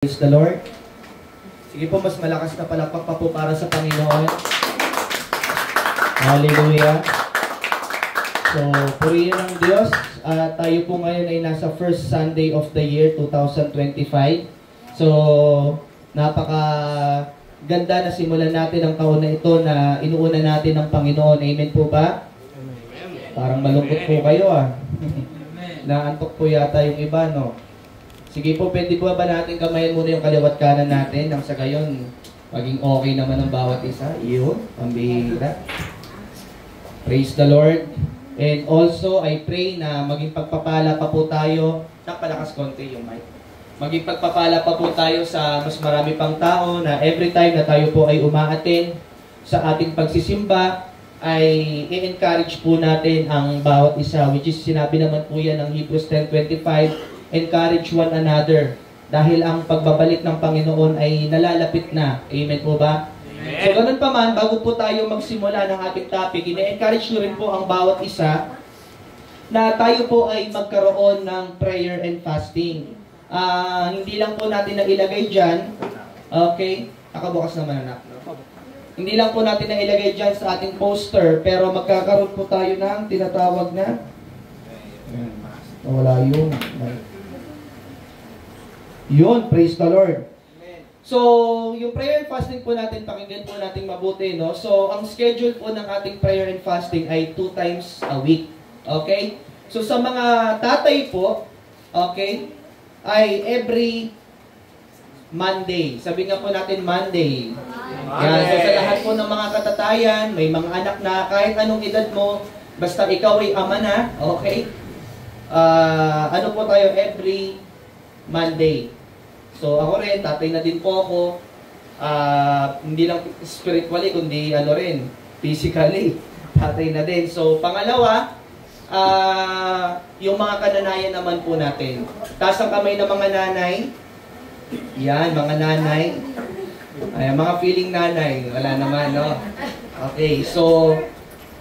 Praise the Lord. Sige po, mas malakas na palakpak pa po para sa Panginoon. Hallelujah. So, purihin ng Diyos. Tayo po ngayon ay nasa first Sunday of the year 2025. So, napaka ganda na simulan natin ang taon na ito na inuuna natin ng Panginoon. Amen po ba? Parang malungkot po kayo Naantok po yata yung iba, no? Sige po, pwede po ba natin kamayan muna yung kaliwat kanan natin nang sa gayon maging okay naman ang bawat isa? Iyon, pambihira. Praise the Lord. And also, I pray na maging pagpapala pa po tayo. Nakpalakas konti yung mic. Maging pagpapala pa po tayo sa mas marami pang tao na every time na tayo po ay umaattend sa ating pagsisimba, ay i-encourage po natin ang bawat isa, which is sinabi naman po yan ng Hebrews 10:25, encourage one another dahil ang pagbabalik ng Panginoon ay nalalapit na. Amen po ba? Amen. So ganun pa man, bago po tayo magsimula ng ating topic, ina-encourage nyo rin po ang bawat isa na tayo po ay magkaroon ng prayer and fasting. Hindi lang po natin na ilagay dyan. Okay? Nakabukas naman anak. Hindi lang po natin na ilagay dyan sa ating poster, pero magkakaroon po tayo ng tinatawag na wala yun. Yun, praise the Lord. Amen. So, yung prayer and fasting po natin, pakinggan po natin mabuti, no? So, ang schedule po ng ating prayer and fasting ay 2 times a week. Okay? So, sa mga tatay po, okay, ay every Monday. Sabi nga po natin Monday. Yan. So, sa lahat po ng mga katatayan, may mga anak na kahit anong edad mo, basta ikaw ay ama na, okay? Ano po tayo every Monday. So ako rin, tatay na din po ako. Hindi lang spiritually, kundi ano rin, physically. Tatay na din. So pangalawa, yung mga kananayan naman po natin. Taas ang kamay ng mga nanay. Yan, mga nanay. Ay, mga feeling nanay. Wala naman, no? Okay, so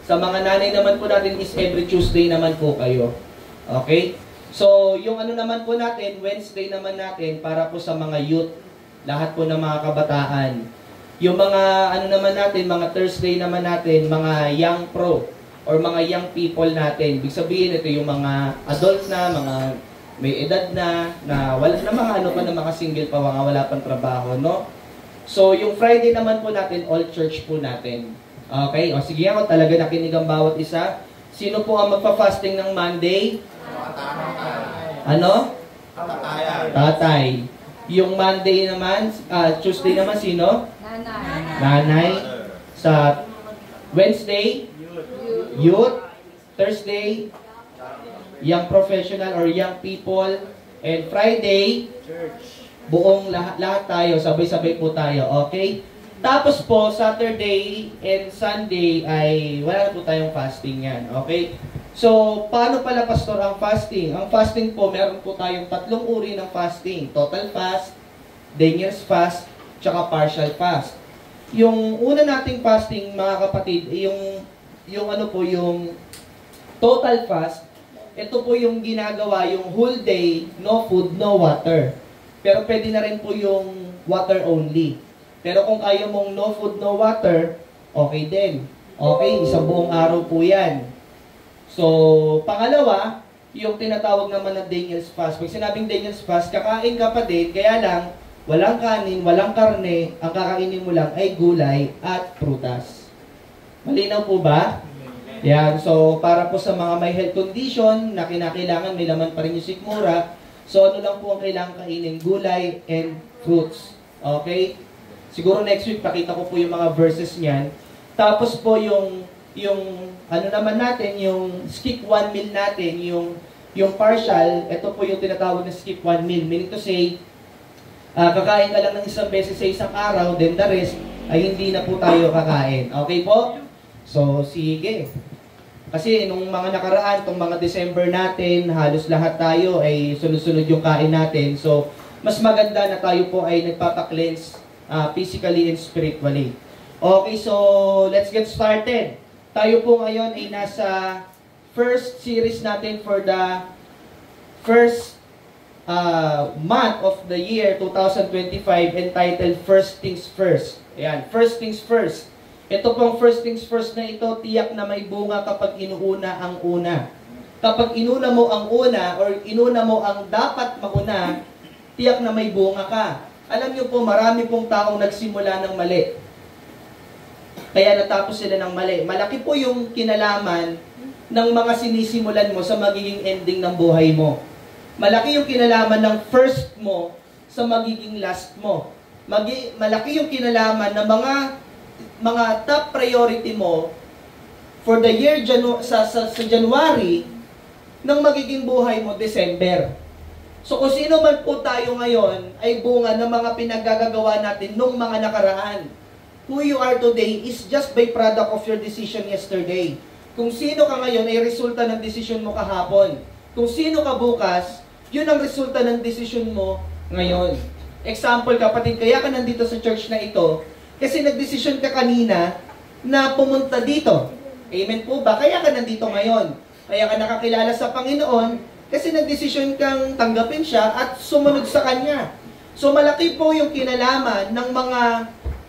sa mga nanay naman po natin is every Tuesday naman po kayo. Okay? So, yung ano naman po natin, Wednesday naman natin, para po sa mga youth, lahat po ng mga kabataan. Yung mga ano naman natin, mga Thursday naman natin, mga young pro, or mga young people natin. Ibig sabihin, ito yung mga adult na, mga may edad na wala na mga ano pa na mga single pa, mga wala pang trabaho, no? So, yung Friday naman po natin, all church po natin. Okay? O sige ako, talaga nakinig ang bawat isa. Sino po ang magpa-fasting ng Monday? Ano? Tatay. Yung Monday naman, Tuesday naman sino? Nanay. Sa Wednesday? Youth. Thursday? Young professional or young people. And Friday? Buong lahat tayo, sabay-sabay po tayo. Okay? Tapos po, Saturday and Sunday ay wala na po tayong fasting yan. Okay? So, paano pala, Pastor, ang fasting? Ang fasting po, meron po tayong 3 uri ng fasting. Total fast, Daniel's fast, tsaka partial fast. Yung una nating fasting, mga kapatid, yung ano po, yung total fast, ito po yung ginagawa, yung whole day, no food, no water. Pero pwede na rin po yung water only. Pero kung kaya mong no food, no water, okay din. Okay, isang buong araw po yan. So, pangalawa, yung tinatawag naman na Daniel's fast. Pag sinabing Daniel's fast, kakain ka pa din, kaya lang, walang kanin, walang karne, ang kakainin mo lang ay gulay at prutas. Malinaw po ba? Yan. So, para po sa mga may health condition na kinakailangan, may laman pa rin yung sikmura, so ano lang po ang kailangan kainin? Gulay and fruits. Okay? Siguro next week, pakita ko po yung mga verses niyan. Tapos po yung ano naman natin, yung skip 1 meal natin, yung partial, ito po yung tinatawag na skip 1 meal. Meaning to say, kakain ka lang ng isang beses sa isang araw, then the rest ay hindi na po tayo kakain. Okay po? So, sige. Kasi nung mga nakaraan, itong mga December natin, halos lahat tayo ay sunod-sunod yung kain natin. So, mas maganda na tayo po ay nagpapa-cleanse physically and spiritually. Okay, so let's get started. Tayo po ngayon ay nasa first series natin for the first month of the year 2025 entitled First Things First. Ayan, First Things First. Ito pong First Things First na ito, tiyak na may bunga kapag inuuna ang una. Kapag inuna mo ang una or inuna mo ang dapat mauna, tiyak na may bunga ka. Alam niyo po, marami pong taong nagsimula ng mali. Kaya natapos sila ng mali. Malaki po yung kinalaman ng mga sinisimulan mo sa magiging ending ng buhay mo. Malaki yung kinalaman ng first mo sa magiging last mo. Malaki yung kinalaman ng mga top priority mo for the year sa January ng magiging buhay mo December. So kung sino man po tayo ngayon ay bunga ng mga pinaggagawa natin nung mga nakaraan. Who you are today is just by product of your decision yesterday. Kung sino ka ngayon ay resulta ng decision mo kahapon. Kung sino ka bukas, yun ang resulta ng decision mo ngayon. Example, kapatid, kaya ka nandito sa church na ito kasi nagdesisyon ka kanina na pumunta dito. Amen po ba? Kaya ka nandito ngayon. Kaya ka nakakilala sa Panginoon kasi nagdesisyon kang tanggapin siya at sumunod sa Kanya. So malaki po yung kinalaman ng mga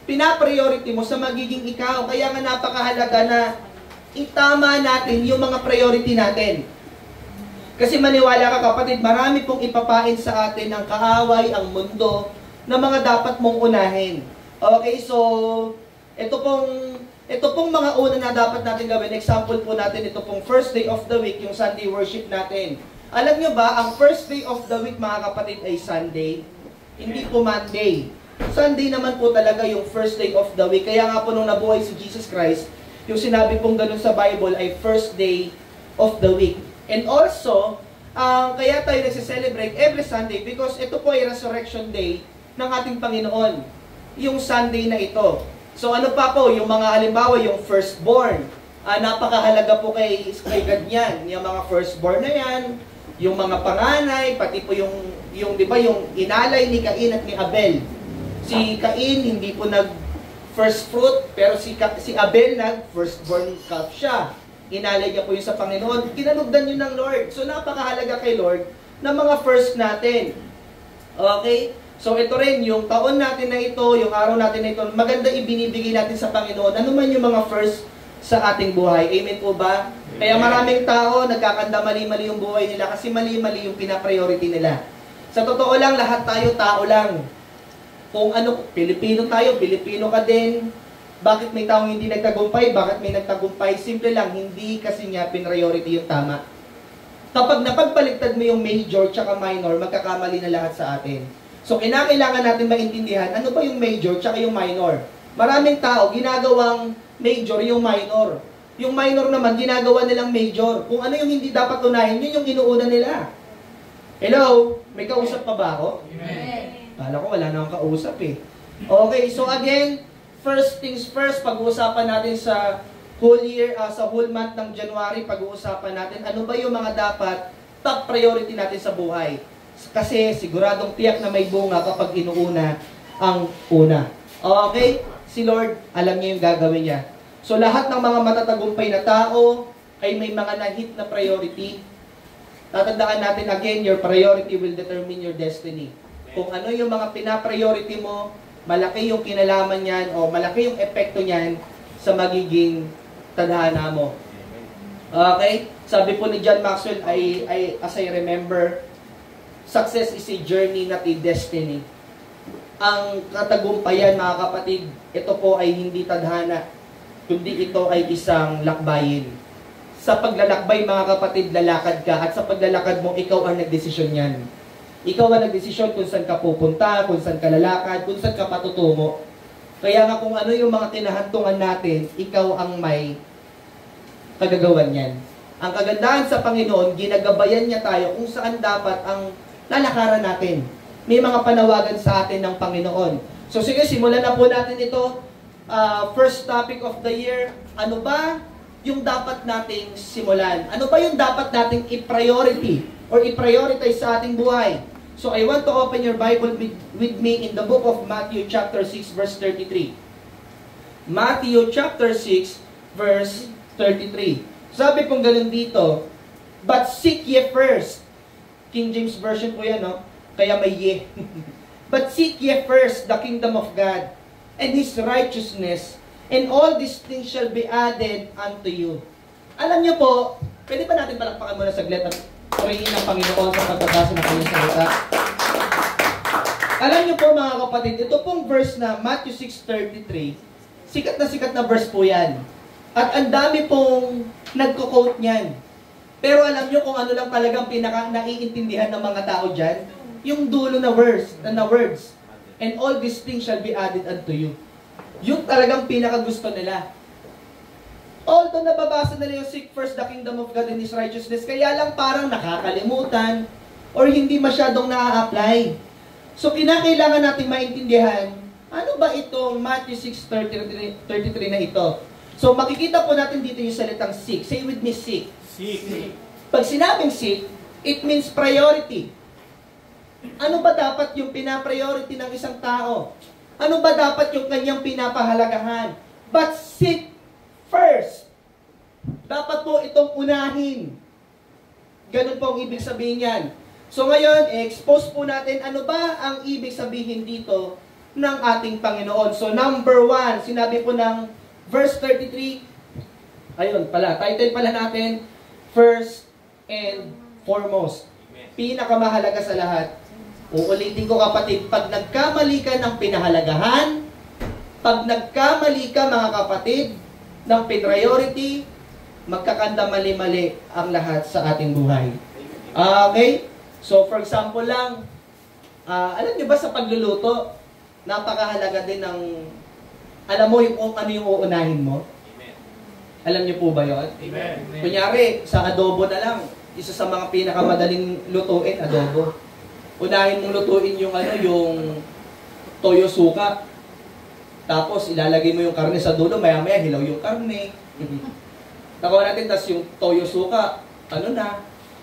pinapriority mo sa magiging ikaw. Kaya nga napakahalaga na itama natin yung mga priority natin. Kasi maniwala ka kapatid, marami pong ipapain sa atin ang kaaway, ang mundo, na mga dapat mong unahin. Okay, so ito pong mga una na dapat natin gawin. Example po natin, ito pong first day of the week, yung Sunday worship natin. Alam nyo ba, ang first day of the week mga kapatid ay Sunday, hindi po Monday. Sunday naman po talaga yung first day of the week. Kaya nga po nung nabuhay si Jesus Christ, yung sinabi pong ganun sa Bible ay first day of the week. And also, kaya tayo nagse-celebrate every Sunday because ito po ay resurrection day ng ating Panginoon. Yung Sunday na ito. So ano pa po, yung mga halimbawa, yung firstborn. Napakahalaga po kay God yan. Yung mga firstborn na yan, yung mga panganay, pati po yung di ba, yung inalay ni Cain at ni Abel. Si Cain hindi po nag first fruit, pero si Abel nag firstborn calf siya. Inalay niya po yun sa Panginoon. Kinalugdan yun ng Lord. So napakahalaga kay Lord ng mga first natin. Okay? So ito rin, yung taon natin na ito, yung araw natin na ito, maganda ibinibigay natin sa Panginoon. Ano man yung mga first sa ating buhay. Amen po ba? Kaya maraming tao, nagkakanda mali-mali yung buhay nila kasi mali-mali yung pinapriority nila. Sa totoo lang, lahat tayo tao lang. Kung ano, Pilipino tayo, Pilipino ka din. Bakit may taong hindi nagtagumpay? Bakit may nagtagumpay? Simple lang, hindi kasi niya priority yung tama. Kapag napagpaligtad mo yung major tsaka minor, magkakamali na lahat sa atin. So, kinakailangan natin maintindihan ano ba yung major tsaka yung minor. Maraming tao, ginagawang major yung minor. Yung minor naman, ginagawa nilang major. Kung ano yung hindi dapat unahin, yun yung inuuna nila. Hello? May kausap pa ba ako? Amen. Kala ko wala na akong kausap eh. Okay, so again, first things first, pag-uusapan natin sa whole year, sa whole month ng January, pag-uusapan natin ano ba yung mga dapat top priority natin sa buhay. Kasi siguradong tiyak na may bunga kapag inuuna ang una. Okay? Si Lord, alam niya yung gagawin niya. So lahat ng mga matatagumpay na tao ay may mga na-hit na priority. Tatandaan natin again, your priority will determine your destiny. Kung ano yung mga pina-priority mo, malaki yung kinalaman niyan o malaki yung epekto niyan sa magiging tadhana mo. Okay? Sabi po ni John Maxwell, as I remember, success is a journey, not a destiny. Ang katagumpayan, mga kapatid, ito po ay hindi tadhana, kundi ito ay isang lakbayin. Sa paglalakbay, mga kapatid, lalakad ka, at sa paglalakad mo, ikaw ang nagdesisyon yan. Ikaw ang nagdesisyon kung saan ka pupunta, kung saan ka lalakad, kung saan ka patutungo. Kaya nga kung ano yung mga kinahantungan natin, ikaw ang may kagagawan yan. Ang kagandahan sa Panginoon, ginagabayan niya tayo kung saan dapat ang lalakaran natin. May mga panawagan sa atin ng Panginoon. So sige, simulan na po natin ito. First topic of the year, ano ba yung dapat nating simulan? Ano ba yung dapat nating i-priority or i-prioritize sa ating buhay? So I want to open your Bible with me in the book of Matthew chapter 6 verse 33. Matthew chapter 6 verse 33. Sabi pong ganun dito, but seek ye first. King James Version po yan, no? Kaya may ye. But seek ye first the kingdom of God and His righteousness, and all these things shall be added unto you. Alam niyo po, pwede ba natin palakpakan muna saglit at purihin ang Panginoon sa pagbabasa ng kanyang salita? Alam niyo po mga kapatid, ito pong verse na Matthew 6:33, sikat na verse po yan. At ang dami pong nagko-quote niyan. Pero alam niyo kung ano lang talagang pinaka-naiintindihan ng mga tao dyan? Yung dulo na words. And all these things shall be added unto you. Yung talagang pinaka-gusto nila. Although nababasa nila yung seek first the kingdom of God and His righteousness, kaya lang parang nakakalimutan or hindi masyadong na-apply. So kinakailangan natin maintindihan, ano ba itong Matthew 6:33 na ito? So makikita po natin dito yung salitang seek. Say with me, seek. Seek. Pag sinabing seek, it means priority. Ano ba dapat yung pina-priority ng isang tao? Ano ba dapat yung kanyang pinapahalagahan? But seek first. Dapat po itong unahin. Ganun po ang ibig sabihin yan. So ngayon, expose po natin ano ba ang ibig sabihin dito ng ating Panginoon. So number 1, sinabi po ng verse 33, ayun pala, title pala natin, first and foremost. Pinakamahalaga sa lahat. Uulitin ko kapatid, pag nagkamali ka ng pinahalagahan, pag nagkamali ka mga kapatid, ng priority, magkakanda mali-mali ang lahat sa ating buhay. Okay? So for example lang, alam niyo ba sa pagluluto, napakahalaga din ng, alam mo yung ano yung uunahin mo? Amen. Alam niyo po ba yun? Amen. Kunyari, sa adobo na lang, isa sa mga pinakamadaling lutuin, adobo. Unahin mong lutuin yung yung toyo suka. Tapos ilalagay mo yung karne sa dulo, maya-maya hilaw yung karne. Nakuha natin, tas yung toyo suka,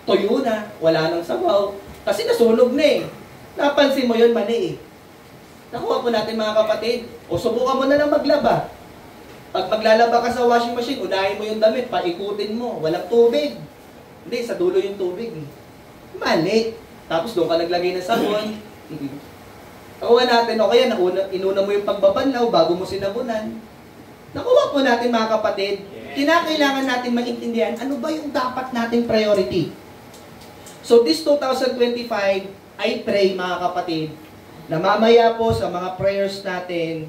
toyo na, wala nang sabaw. Kasi nasunog na eh. Napansin mo yun, mali eh. Nakuha po natin mga kapatid, o subukan mo na lang maglaba. Pag maglalaba ka sa washing machine, unahin mo yung damit, paikutin mo, walang tubig. Hindi, sa dulo yung tubig. Mali. Tapos doon ka naglagay ng sabon. Nakuha natin, o kaya inuna mo yung pagbabanlaw bago mo sinabunan. Nakuha po natin mga kapatid, kinakailangan natin maintindihan ano ba yung dapat nating priority. So this 2025, I pray mga kapatid, na mamaya po sa mga prayers natin,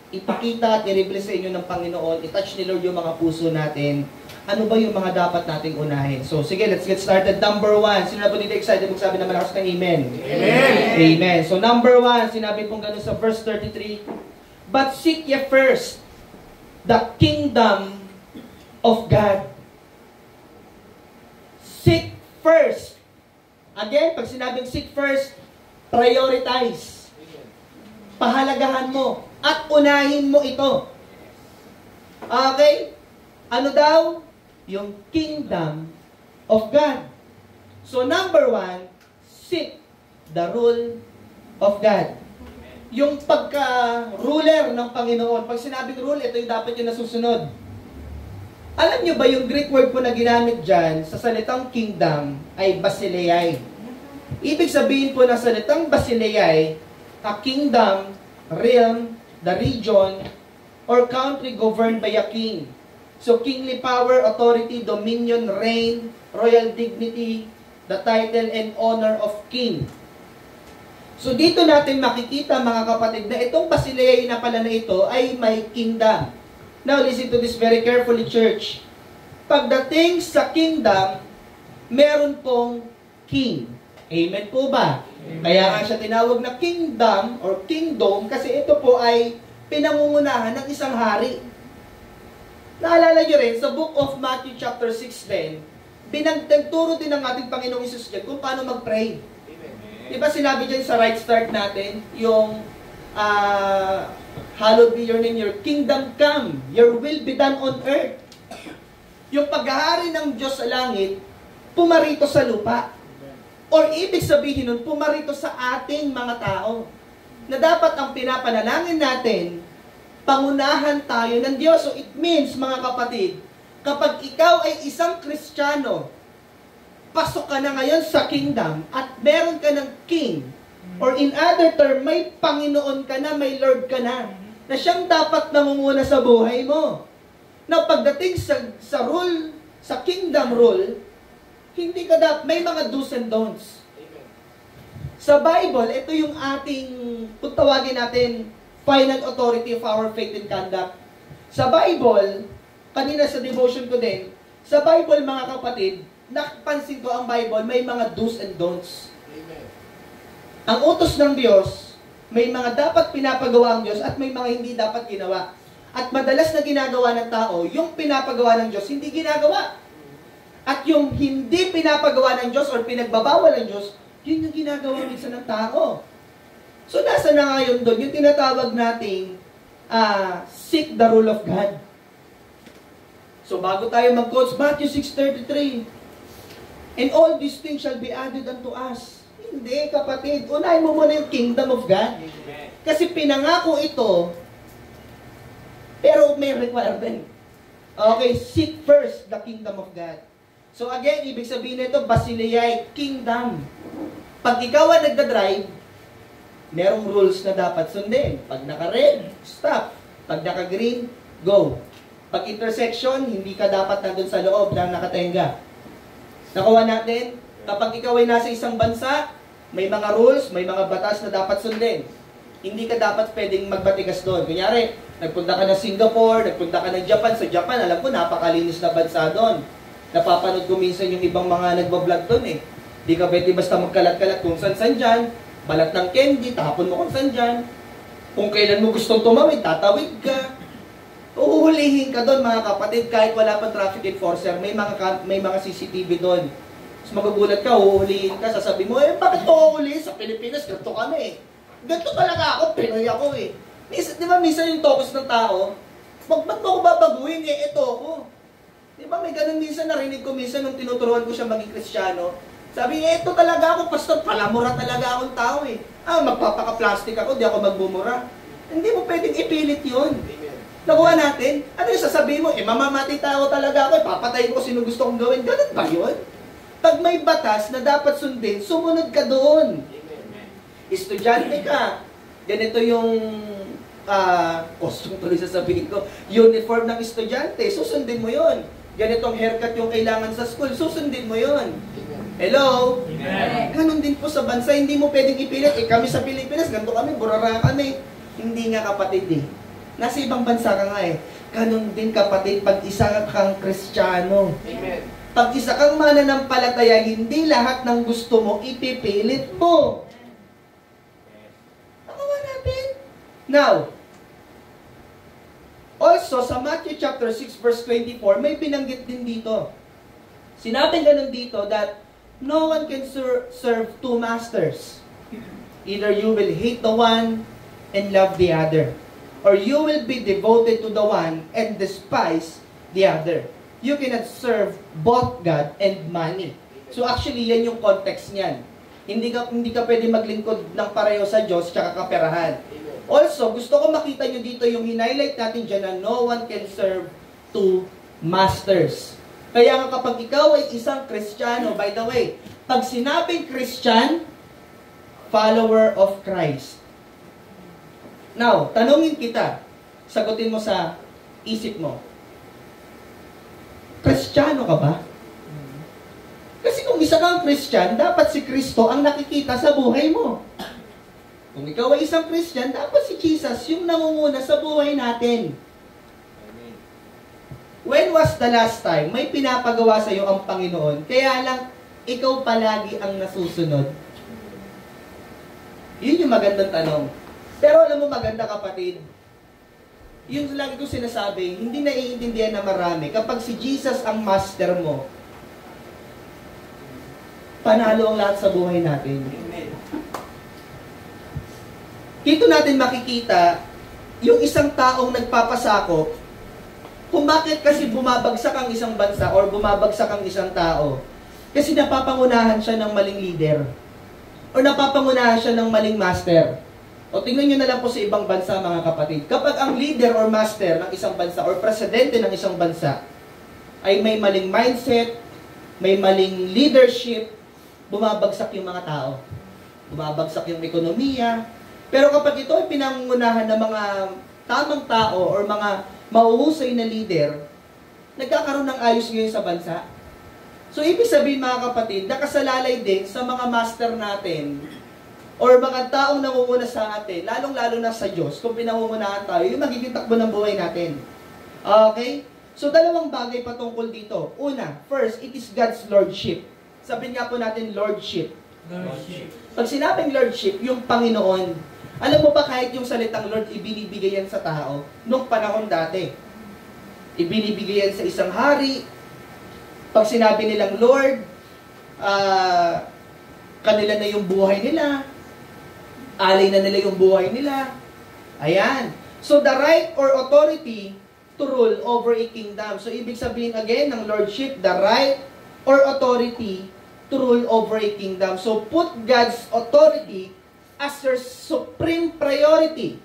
ipakita at i-reveal sa inyo ng Panginoon, i-touch ni Lord yung mga puso natin, ano ba yung mga dapat nating unahin. So sige, let's get started. Number 1, sino na po dito excited magsabi na malakas ng amen? Amen! Amen. So number 1, sinabi pong ganun sa verse 33, but seek ye first the kingdom of God. Seek first. Again, pag sinabing seek first, prioritize. Pahalagahan mo at unahin mo ito. Okay? Ano daw? Yung kingdom of God. So number 1, seek the rule of God. Yung pagka-ruler ng Panginoon. Pag sinabing rule, ito yung dapat yung nasusunod. Alam nyo ba yung Greek word po na ginamit dyan sa salitang kingdom ay basileai. Ibig sabihin po ng salitang basileai, a kingdom, realm, the region, or country governed by a king. So kingly power, authority, dominion, reign, royal dignity, the title and honor of king. So dito natin makikita mga kapatid na itong basileai na pala na ito ay may kingdom. Now listen to this very carefully, church. Pagdating sa kingdom, meron pong king. Amen po ba? Amen. Kaya nga siya tinawag na kingdom or kingdom kasi ito po ay pinangungunahan ng isang hari. Naalala nyo rin, sa book of Matthew chapter 6 pinagturo din ng ating Panginoong Isus dyan kung paano mag-pray. Diba sinabi dyan sa right start natin, yung hallowed be your name, your kingdom come, your will be done on earth. Yung paghahari ng Diyos sa langit, pumarito sa lupa. Or ibig sabihin nun, pumarito sa ating mga tao. Na dapat ang pinapanalangin natin, pangunahan tayo ng Diyos. So it means, mga kapatid, kapag ikaw ay isang Kristiyano, pasok ka na ngayon sa kingdom at meron ka ng king, Or in other term, may Panginoon ka na, may Lord ka na siyang dapat nangunguna sa buhay mo. Na pagdating sa rule, sa kingdom rule, hindi ka dapat, may mga do's and don'ts. Sa Bible, ito yung ating, kung tawagin natin, final authority of our faith and conduct. Sa Bible, kanina sa devotion ko din, sa Bible mga kapatid, napansin ko ang Bible, may mga do's and don'ts. Amen. Ang utos ng Diyos, may mga dapat pinapagawa ang Diyos at may mga hindi dapat ginawa. At madalas na ginagawa ng tao, yung pinapagawa ng Diyos, hindi ginagawa. At yung hindi pinapagawa ng Diyos or pinagbabawal ng Diyos, yun yung ginagawa minsan ng tao. So, nasa na ngayon doon, yung tinatawag nating seek the rule of God. So, bago tayo mag-quotes, Matthew 6:33, and all these things shall be added unto us. Hindi, kapatid. Unahin mo muna yung kingdom of God. Kasi pinangako ito, pero may requirement. Okay, seek first the kingdom of God. So again, ibig sabihin nito, Basileia, kingdom. Pag ikaw ang nagdadrive, merong rules na dapat sundin. Pag naka-red, stop. Pag naka-green, go. Pag intersection, hindi ka dapat nandun sa loob na nakatenga. Nakuha natin, kapag ikaw ay nasa isang bansa, may mga rules, may mga batas na dapat sundin. Hindi ka dapat pwedeng magbatigas doon. Kunyari, nagpunta ka ng Singapore, nagpunta ka ng Japan. Sa Japan, alam ko, napakalinis na bansa doon. Napapanood ko minsan yung ibang mga nagbablog doon eh. Di ka pwede basta magkalat-kalat kung saan-saan dyan. Balat ng candy, tapon mo kung saan dyan. Kung kailan mo gustong tumawid, tatawid ka. Uhulihin ka doon mga kapatid, kahit wala pang traffic enforcer, may mga CCTV doon. Tapos magugulat ka, uhulihin ka, sasabihin mo, bakit ko uhulihin? Sa Pilipinas, ganito kami eh. Ganito talaga ako, Pinoy ako eh. Di ba minsan yung tokos ng tao, ba't mo ako babaguhin eh, ito ako. Di ba may ganun minsan, narinig ko minsan nung tinuturuan ko siya maging Kristiyano, sabi niya, ito talaga ako, pastor, palamura talaga akong tao eh. Magpapaka-plastic ako, di ako magbumura. Hindi mo pwedeng ipilit yun. Nakuha natin, ano yung sasabihin mo, mamamati tao talaga ako, papatayin ko sino gusto kong gawin. Ganun ba yun? Pag may batas na dapat sundin, sumunod ka doon. Estudyante ka, ganito yung costume tuloy sasabihin ko, uniform ng estudyante, susundin mo yun. Ganitong haircut yung kailangan sa school, susundin mo yun. Hello? Amen. Ganon din po sa bansa, hindi mo pwedeng ipilit. Kami sa Pilipinas, ganito kami, burara kami. Hindi nga kapatid eh. Nasa ibang bansa ka nga eh. Ganon din kapatid, pag isa kang Kristiyano. Amen. Pag isa kang mananampalataya, hindi lahat ng gusto mo, ipipilit mo. Nakawa natin. Now, also, sa Matthew chapter 6 verse 24, may binanggit din dito. Sinabing ganun dito that no one can serve two masters. Either you will hate the one and love the other, or you will be devoted to the one and despise the other. You cannot serve both God and money. So actually, yan yung context niyan. Hindi ka pwede maglingkod ng pareho sa Diyos tsaka kaperahan. Also, gusto ko makita nyo dito yung hinighlight natin dyan na no one can serve two masters. Kaya nga kapag ikaw ay isang Kristiyano, by the way, pag sinabing Christian, follower of Christ. Now, tanungin kita, sagutin mo sa isip mo, Kristiyano ka ba? Kasi kung isa kang Christian, dapat si Kristo ang nakikita sa buhay mo. Kung ikaw ay isang Christian, dapat si Jesus yung nangunguna sa buhay natin. When was the last time may pinapagawa sa iyo ang Panginoon, kaya lang ikaw palagi ang nasusunod? Yun yung magandang tanong. Pero alam mo maganda kapatid, yung lagi ko sinasabi, hindi naiintindihan na marami. Kapag si Jesus ang master mo, panalo ang lahat sa buhay natin. Dito natin makikita yung isang taong nagpapasakop kung bakit kasi bumabagsak ang isang bansa or bumabagsak ang isang tao. Kasi napapangunahan siya ng maling leader or napapangunahan siya ng maling master. O tingnan nyo na lang po sa ibang bansa mga kapatid. Kapag ang leader or master ng isang bansa or presidente ng isang bansa ay may maling mindset, may maling leadership, bumabagsak yung mga tao. bumabagsak yung ekonomiya. Pero kapag ito ay pinangunahan ng mga tamang tao or mga mauhusay na leader, nagkakaroon ng ayos ngayon sa bansa. So, ibig sabihin mga kapatid, nakasalalay din sa mga master natin or mga taong nangunguna sa atin, lalong-lalo na sa Diyos, kung pinangungunahan tayo, yung magiging takbo ng buhay natin. Okay? So, dalawang bagay patungkol dito. Una, first, it is God's Lordship. Sabihin nga po natin, Lordship. Lordship. Pag sinabing Lordship, yung Panginoon, alam mo ba kahit yung salitang Lord, ibinibigay yan sa tao nung panahon dati. Ibinibigay yan sa isang hari. Pag sinabi nilang Lord, kanila na yung buhay nila. Alay na nila yung buhay nila. Ayan. So, the right or authority to rule over a kingdom. So, ibig sabihin again ng Lordship, the right or authority to rule over a kingdom. So, put God's authority as your supreme priority.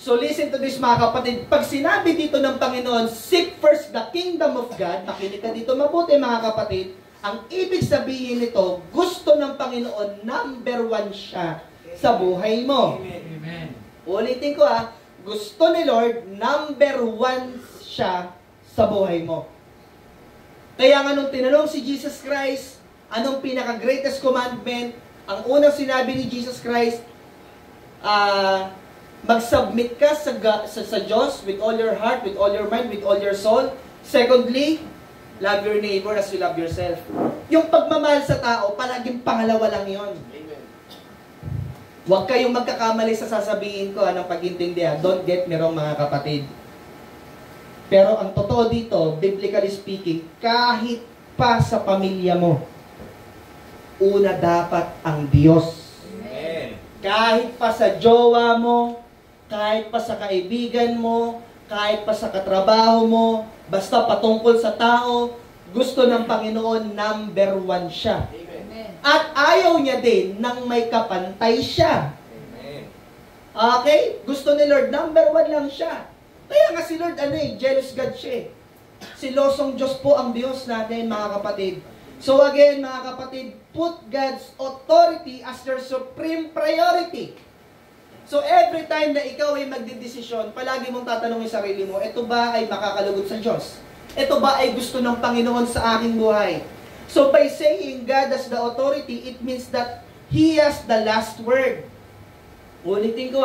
So listen to this mga kapatid. Pag sinabi dito ng Panginoon, seek first the kingdom of God, makinig ka dito mabuti mga kapatid, ang ibig sabihin nito, gusto ng Panginoon, number 1 siya sa buhay mo. Amen. Ulitin ko gusto ni Lord, number 1 siya sa buhay mo. Kaya nga nung tinanong si Jesus Christ, anong pinaka-greatest commandment, ang unang sinabi ni Jesus Christ, mag-submit ka sa Diyos with all your heart, with all your mind, with all your soul. Secondly, love your neighbor as you love yourself. Yung pagmamahal sa tao, palaging pangalawa lang yon. Huwag kayong magkakamali sa sasabihin ko ng pag-intindihan. Don't get me wrong mga kapatid. Pero ang totoo dito, biblically speaking, kahit pa sa pamilya mo, una dapat ang Diyos. Amen. Kahit pa sa jowa mo, kahit pa sa kaibigan mo, kahit pa sa katrabaho mo, basta patungkol sa tao, gusto ng Panginoon, number 1 siya. Amen. At ayaw niya din nang may kapantay siya. Amen. Okay? Gusto ni Lord, number 1 lang siya. Kaya nga si Lord, jealous God siya. Silosong Diyos po ang Diyos natin, mga kapatid. So again, mga kapatid, put God's authority as your supreme priority. So every time na ikaw ay magdidesisyon, palagi mong tatanungin sa sarili mo, ito ba ay makakalugod sa Diyos? Ito ba ay gusto ng Panginoon sa aking buhay? So by saying God has the authority, it means that He has the last word. Ulitin ko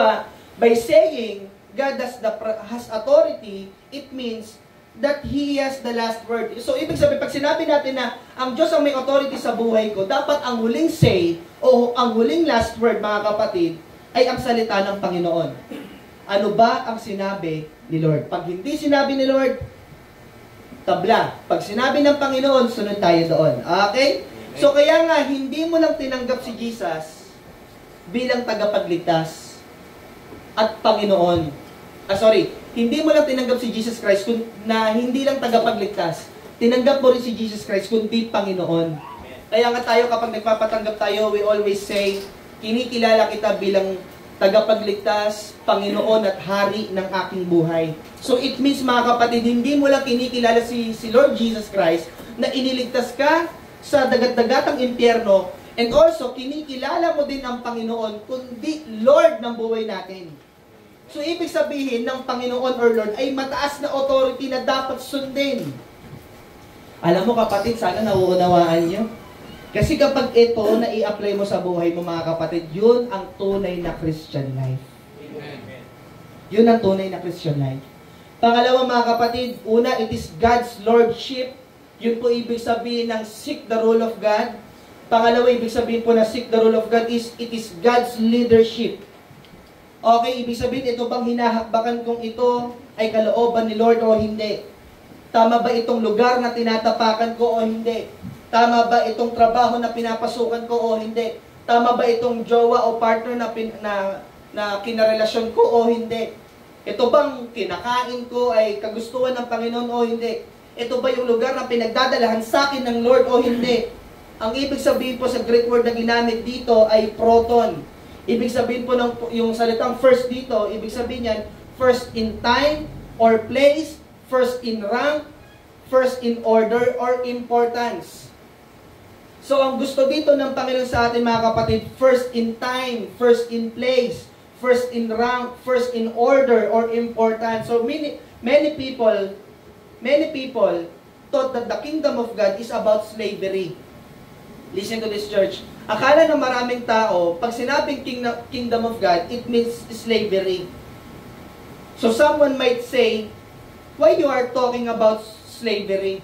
by saying God has authority, it means that He has the last word. So ibig sabihin, pag sinabi natin na ang Diyos ang may authority sa buhay ko, dapat ang huling say o ang huling last word, mga kapatid, ay ang salita ng Panginoon. Ano ba ang sinabi ni Lord? Pag hindi sinabi ni Lord, tabla. Pag sinabi ng Panginoon, sunod tayo doon. Okay? So kaya nga, hindi mo lang tinanggap si Jesus bilang tagapagligtas at Panginoon. Hindi mo lang tinanggap si Jesus Christ na hindi lang tagapagligtas. Tinanggap mo rin si Jesus Christ kundi Panginoon. Kaya nga tayo, kapag nagpapatanggap tayo, we always say, kinikilala kita bilang tagapagligtas, Panginoon at Hari ng aking buhay. So it means mga kapatid, hindi mo lang kinikilala si Lord Jesus Christ na iniligtas ka sa dagat-dagatang impyerno, and also kinikilala mo din ang Panginoon kundi Lord ng buhay natin. So ibig sabihin ng Panginoon or Lord ay mataas na authority na dapat sundin. Alam mo kapatid, sana nauunawaan nyo. Kasi kapag ito na i-apply mo sa buhay mo mga kapatid, yun ang tunay na Christian life. Amen. Yun ang tunay na Christian life. Pangalawa mga kapatid, una, it is God's Lordship. Yun po ibig sabihin ng seek the rule of God. Pangalawa, ibig sabihin po na seek the rule of God is, it is God's leadership. Okay, ibig sabihin, ito bang hinahakbakan kong ito ay kalooban ni Lord o hindi? Tama ba itong lugar na tinatapakan ko o hindi? Tama ba itong trabaho na pinapasukan ko o hindi? Tama ba itong jowa o partner na kinarelasyon ko o hindi? Ito bang kinakain ko ay kagustuhan ng Panginoon o hindi? Ito ba yung lugar na pinagdadalahan sa akin ng Lord o hindi? Ang ibig sabihin po sa Greek word na ginamit dito ay proton. Ibig sabihin po yung salitang first dito, ibig sabihin yan, first in time or place, first in rank, first in order or importance. So ang gusto dito ng Panginoon sa atin mga kapatid, first in time, first in place, first in rank, first in order or importance. So many people thought that the kingdom of God is about slavery. Listen to this, church. Akala ng maraming tao, pag sinabing kingdom of God, it means slavery. So someone might say, why you are talking about slavery?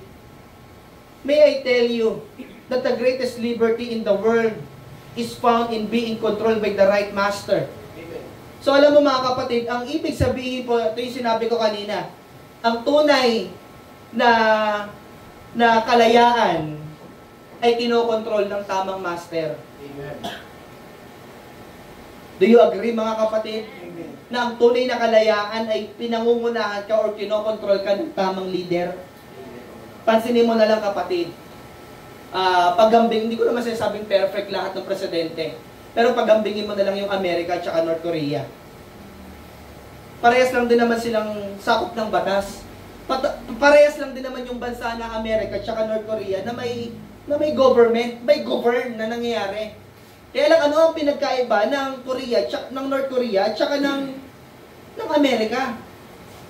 May I tell you that the greatest liberty in the world is found in being controlled by the right master. Amen. So alam mo mga kapatid, ang ibig sabihin po, ito yung sinabi ko kanina, ang tunay na kalayaan ay kinokontrol ng tamang master. Amen. Do you agree mga kapatid? Amen. Na ang tunay na kalayaan ay pinangungunahan ka or kinokontrol ka ng tamang leader? Pansinin mo na lang kapatid, paggambing, hindi ko naman sinasabing perfect lahat ng presidente, pero paggambingin mo na lang yung Amerika at saka North Korea. Parehas lang din naman silang sakop ng batas. Parehas lang din naman yung bansa na Amerika at saka North Korea na may government, may govern na nangyayari. Kaya lang ano ang pinagkaiba ng Korea, ng North Korea at saka ng Amerika?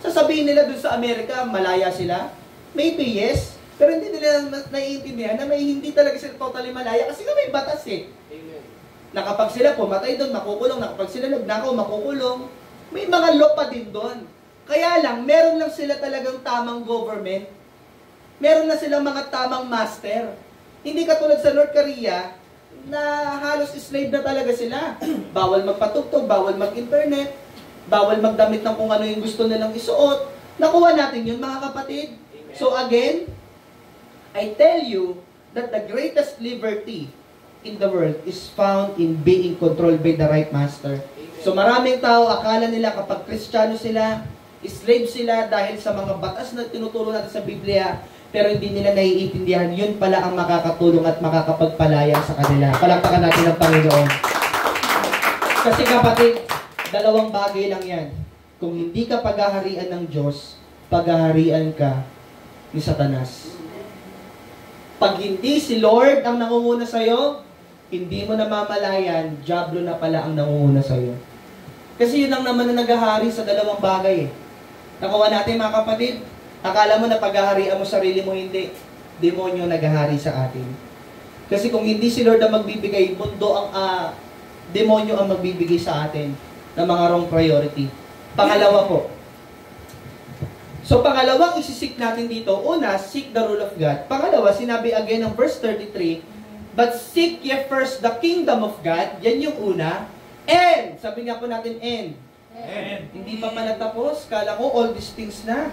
Sasabihin nila dun sa Amerika, malaya sila? Maybe yes, pero hindi nila naiintindihan na may hindi talaga sila totally malaya kasi nga may batas eh. Amen. Na kapag sila pumatay doon, makukulong. Na kapag sila nagnakaw, makukulong. May mga law pa din doon. Kaya lang, meron lang sila talagang tamang government. Meron na silang mga tamang master. Hindi katulad sa North Korea na halos slave na talaga sila. Bawal magpatugtog, bawal mag-internet, bawal magdamit ng kung ano yung gusto nilang isuot. Nakuha natin yun mga kapatid. So again, I tell you that the greatest liberty in the world is found in being controlled by the right master. So maraming tao, akala nila kapag Kristiyano sila, slave sila dahil sa mga batas na tinuturo natin sa Biblia, pero hindi nila naiintindihan, yun pala ang makakatulong at makakapagpalaya sa kanila. Palakpakan natin ang Panginoon. Kasi kapatid, dalawang bagay lang yan. Kung hindi ka paghaharian ng Diyos, paghaharian ka ni Satanas. Pag hindi si Lord ang nangunguna sa'yo, hindi mo namamalayan, diablo na pala ang nangunguna sa'yo. Kasi yun lang naman na naghahari sa dalawang bagay. Nakuha natin mga kapatid, akala mo na paghaharian mo sarili mo, hindi. Demonyo naghahari sa atin. Kasi kung hindi si Lord ang magbibigay, demonyo ang magbibigay sa atin ng mga wrong priority. Pangalawa po, so, pangalawang isisik natin dito, una, seek the rule of God. Pangalawa, sinabi again ng verse 33, but seek ye first the kingdom of God. Yan yung una. And, sabi nga po natin, and. Hindi pa pala tapos. Kala ko, all these things na.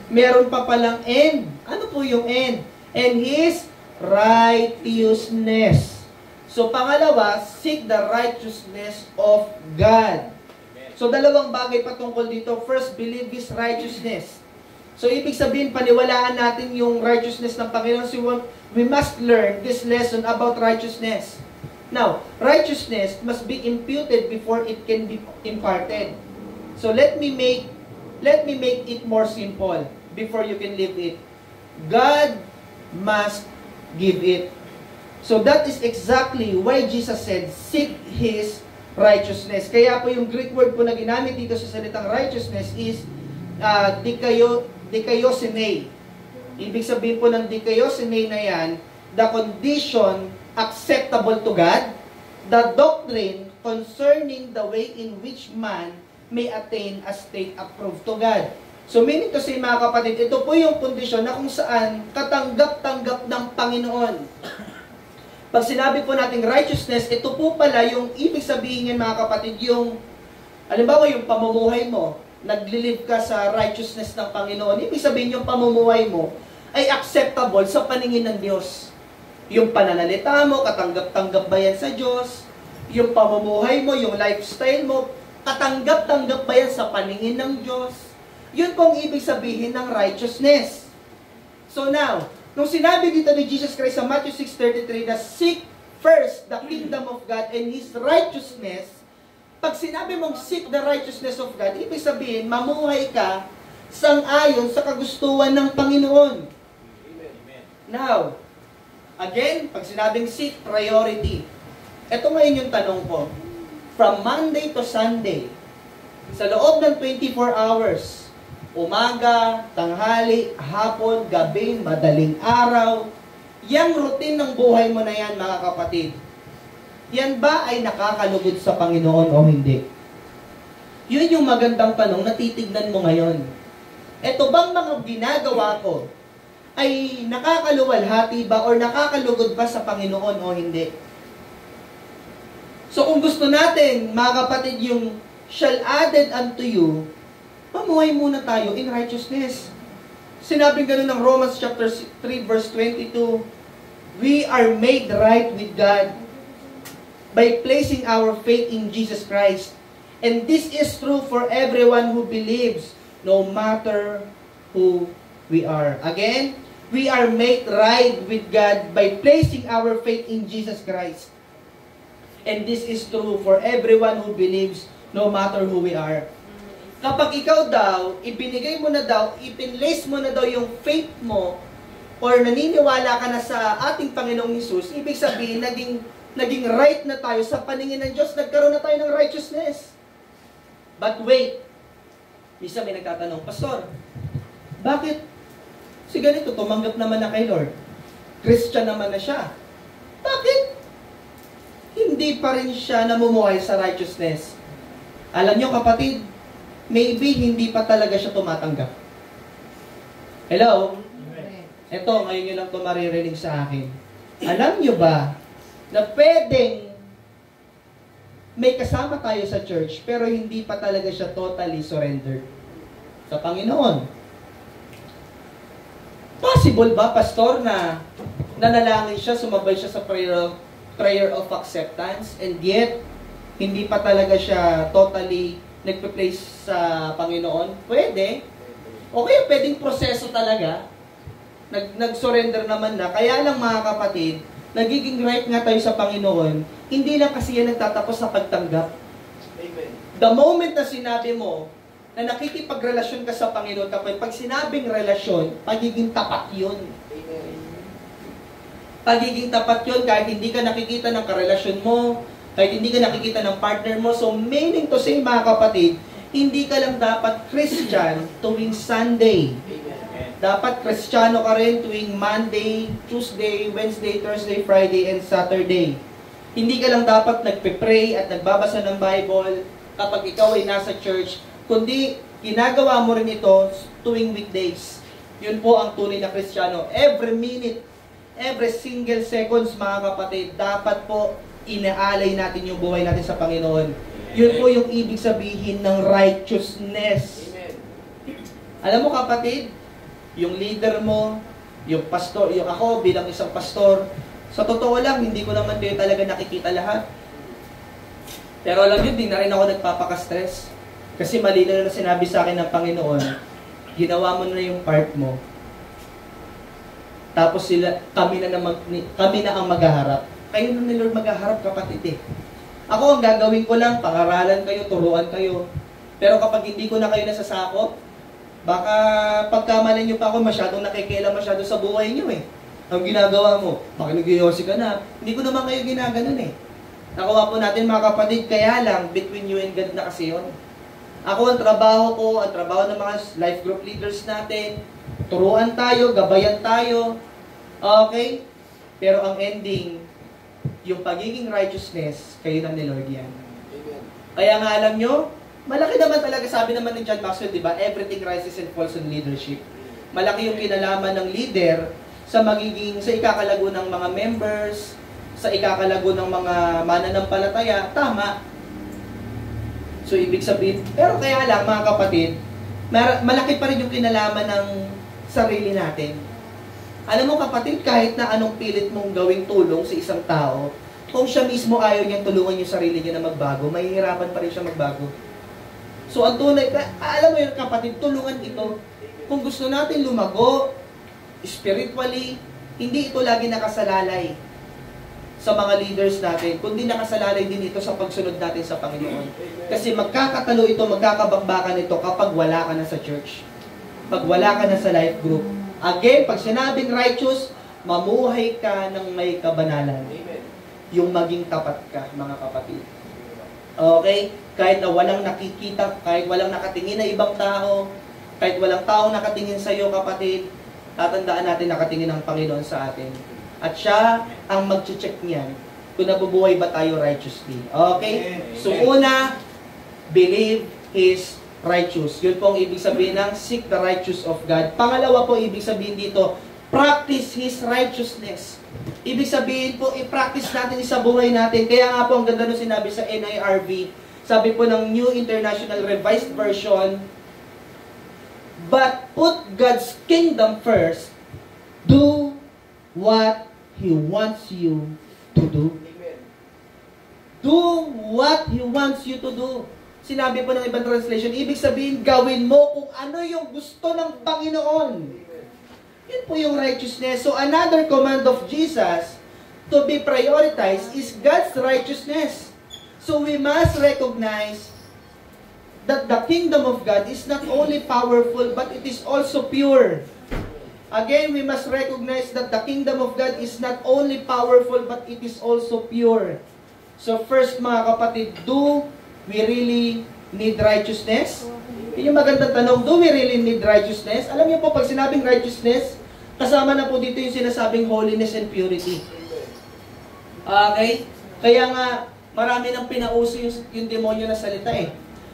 Meron pa palang end. Ano po yung end? And His righteousness. So, pangalawa, seek the righteousness of God. So, dalawang bagay patungkol dito. First, believe His righteousness. So, ibig sabihin, paniwalaan natin yung righteousness ng Panginoon. So, we must learn this lesson about righteousness. Now, righteousness must be imputed before it can be imparted. So, let me make it more simple before you can live it. God must give it. So, that is exactly why Jesus said, seek His righteousness. Kaya po yung Greek word po na ginamit dito sa salitang righteousness is dikaiosune. Ibig sabihin po ng dikaiosune na yan, the condition acceptable to God, the doctrine concerning the way in which man may attain a state approved to God. So meaning to say mga kapatid, ito po yung kondisyon na kung saan katanggap-tanggap ng Panginoon. Pag sinabi po natin righteousness, ito po pala yung ibig sabihin niyan mga kapatid, yung, halimbawa yung pamumuhay mo, naglilive ka sa righteousness ng Panginoon, ibig sabihin yung pamumuhay mo ay acceptable sa paningin ng Diyos. Yung pananalita mo, katanggap-tanggap ba yan sa Diyos? Yung pamumuhay mo, yung lifestyle mo, katanggap-tanggap ba yan sa paningin ng Diyos? Yun pong ibig sabihin ng righteousness. So now, nung sinabi dito ni Jesus Christ sa Matthew 6:33 na seek first the kingdom of God and His righteousness, pag sinabi mong seek the righteousness of God, ibig sabihin, mamuhay ka sang-ayon sa kagustuhan ng Panginoon. Amen. Now, Again, pag sinabing seek, priority. Ito ngayon yung tanong ko. From Monday to Sunday, sa loob ng 24 hours, umaga, tanghali, hapon, gabi, madaling araw, yang routine ng buhay mo na yan, mga kapatid, yan ba ay nakakalugod sa Panginoon o hindi? Yun yung magandang tanong na titignan mo ngayon. Ito bang mga ginagawa ko ay nakakaluwalhati ba or nakakalugod ba sa Panginoon o hindi? So kung gusto natin, mga kapatid, yung shall added unto you, mamuhay muna tayo in righteousness. Sinabing ganun ng Romans chapter 3 verse 22, we are made right with God by placing our faith in Jesus Christ. And this is true for everyone who believes, no matter who we are. Again, we are made right with God by placing our faith in Jesus Christ. And this is true for everyone who believes, no matter who we are. Kapag ikaw daw, ibinigay mo na daw, ipinlace mo na daw yung faith mo, or naniniwala ka na sa ating Panginoong Hesus, ibig sabihin, naging right na tayo sa paningin ng Diyos, nagkaroon na tayo ng righteousness. But wait, minsan may nagtatanong, Pastor, bakit si ganito, tumanggap naman na kay Lord? Christian naman na siya. Bakit hindi pa rin siya namumuhay sa righteousness? Alam nyo kapatid, maybe hindi pa talaga siya tumatanggap. Hello? Ito, ngayon nyo lang ito maririnig sa akin. Alam nyo ba na pwedeng may kasama tayo sa church pero hindi pa talaga siya totally surrendered sa Panginoon? Possible ba, Pastor, na nanalangin siya, sumabay siya sa prayer of acceptance, and yet hindi pa talaga siya totally nagpe-place sa Panginoon? Pwede. Okay, pwedeng proseso talaga. Nag-surrender naman na. Kaya lang mga kapatid, nagiging right nga tayo sa Panginoon, hindi lang kasi yan nagtatapos sa pagtanggap. Amen. The moment na sinabi mo na nakikipagrelasyon ka sa Panginoon, kapag pag sinabing relasyon, pagiging tapat yun. Amen. Pagiging tapat yun, kahit hindi ka nakikita ng karelasyon mo, kahit hindi ka nakikita ng partner mo. So, meaning to say, mga kapatid, hindi ka lang dapat Christian tuwing Sunday. Amen. Dapat Kristiyano ka rin tuwing Monday, Tuesday, Wednesday, Thursday, Friday, and Saturday. Hindi ka lang dapat nagpe-pray at nagbabasa ng Bible kapag ikaw ay nasa church, kundi ginagawa mo rin ito tuwing weekdays. Yun po ang tunay na Kristiyano. Every minute, every single seconds, mga kapatid, dapat po inaalay natin yung buhay natin sa Panginoon. Yun po yung ibig sabihin ng righteousness. Amen. Alam mo kapatid, yung leader mo, yung pastor, yung ako bilang isang pastor, sa totoo lang, hindi ko naman kayo talaga nakikita lahat. Pero alam nyo, di na rin ako nagpapaka-stress. Kasi malinaw na sinabi sa akin ng Panginoon, ginawa mo na yung part mo. Tapos kami na ang maghaharap. Kayo na ni Lord maghaharap, kapatid eh. Ako, ang gagawin ko lang, pangaralan kayo, turuan kayo. Pero kapag hindi ko na kayo nasasakop, baka pagkamalan nyo pa ako, masyadong nakikialam masyado sa buhay nyo eh. Ang ginagawa mo, baka nag-iossi ka na. Hindi ko naman kayo ginaganon eh. Nakuha po natin mga kapatid, kaya lang, between you and God na kasi yun. Ako, ang trabaho ko, ang trabaho ng mga life group leaders natin, turuan tayo, gabayan tayo. Okay? Pero ang ending, yung pagiging righteousness, kayo na ni Lord yan. Amen. Kaya nga alam nyo, malaki naman talaga, sabi naman ni John Maxwell, di ba? Everything rises and falls on leadership. Malaki yung kinalaman ng leader sa ikakalago ng mga members, sa ikakalago ng mga mananampalataya. Tama. So, ibig sabihin, pero kaya lang, mga kapatid, malaki pa rin yung kinalaman ng sarili natin. Alam mo kapatid, kahit na anong pilit mong gawing tulong sa isang tao, kung siya mismo ayaw niyang tulungan yung sarili niya na magbago, mahihirapan pa rin siya magbago. So ang tunay, alam mo yun kapatid, tulungan ito. Kung gusto natin lumago, spiritually, hindi ito lagi nakasalalay sa mga leaders natin, kundi nakasalalay din ito sa pagsunod natin sa Panginoon. Kasi magkakatalo ito, magkakabakbakan ito kapag wala ka na sa church. Pag wala ka na sa life group. Again, pag sinabing righteous, mamuhay ka ng may kabanalan. Yung maging tapat ka, mga kapatid. Okay? Kahit na walang nakikita, kahit walang nakatingin na ibang tao, kahit walang tao nakatingin sa iyo, kapatid, tatandaan natin nakatingin ang Panginoon sa atin. At siya ang mag-check niyan kung nabubuhay ba tayo righteously. Okay? So una, believe His righteous. Yun po ang ibig sabihin ng seek the righteous of God. Pangalawa po, ibig sabihin dito, practice His righteousness. Ibig sabihin po, i-practice natin sa buhay natin. Kaya nga po, ang ganda nung sinabi sa NIRV, sabi po ng New International Revised Version, but put God's kingdom first, do what He wants you to do. Do what He wants you to do. Sinabi po ng ibang translation, ibig sabihin, gawin mo kung ano yung gusto ng Panginoon. Yun po yung righteousness. So another command of Jesus to be prioritized is God's righteousness. So we must recognize that the kingdom of God is not only powerful, but it is also pure. Again, we must recognize that the kingdom of God is not only powerful, but it is also pure. So first, mga kapatid, do we really need righteousness? Yun yung magandang tanong, do we really need righteousness? Alam niyo po, pag sinabing righteousness, kasama na po dito yung sinasabing holiness and purity. Okay? Kaya nga, marami nang pinauso yung demonyo na salita eh.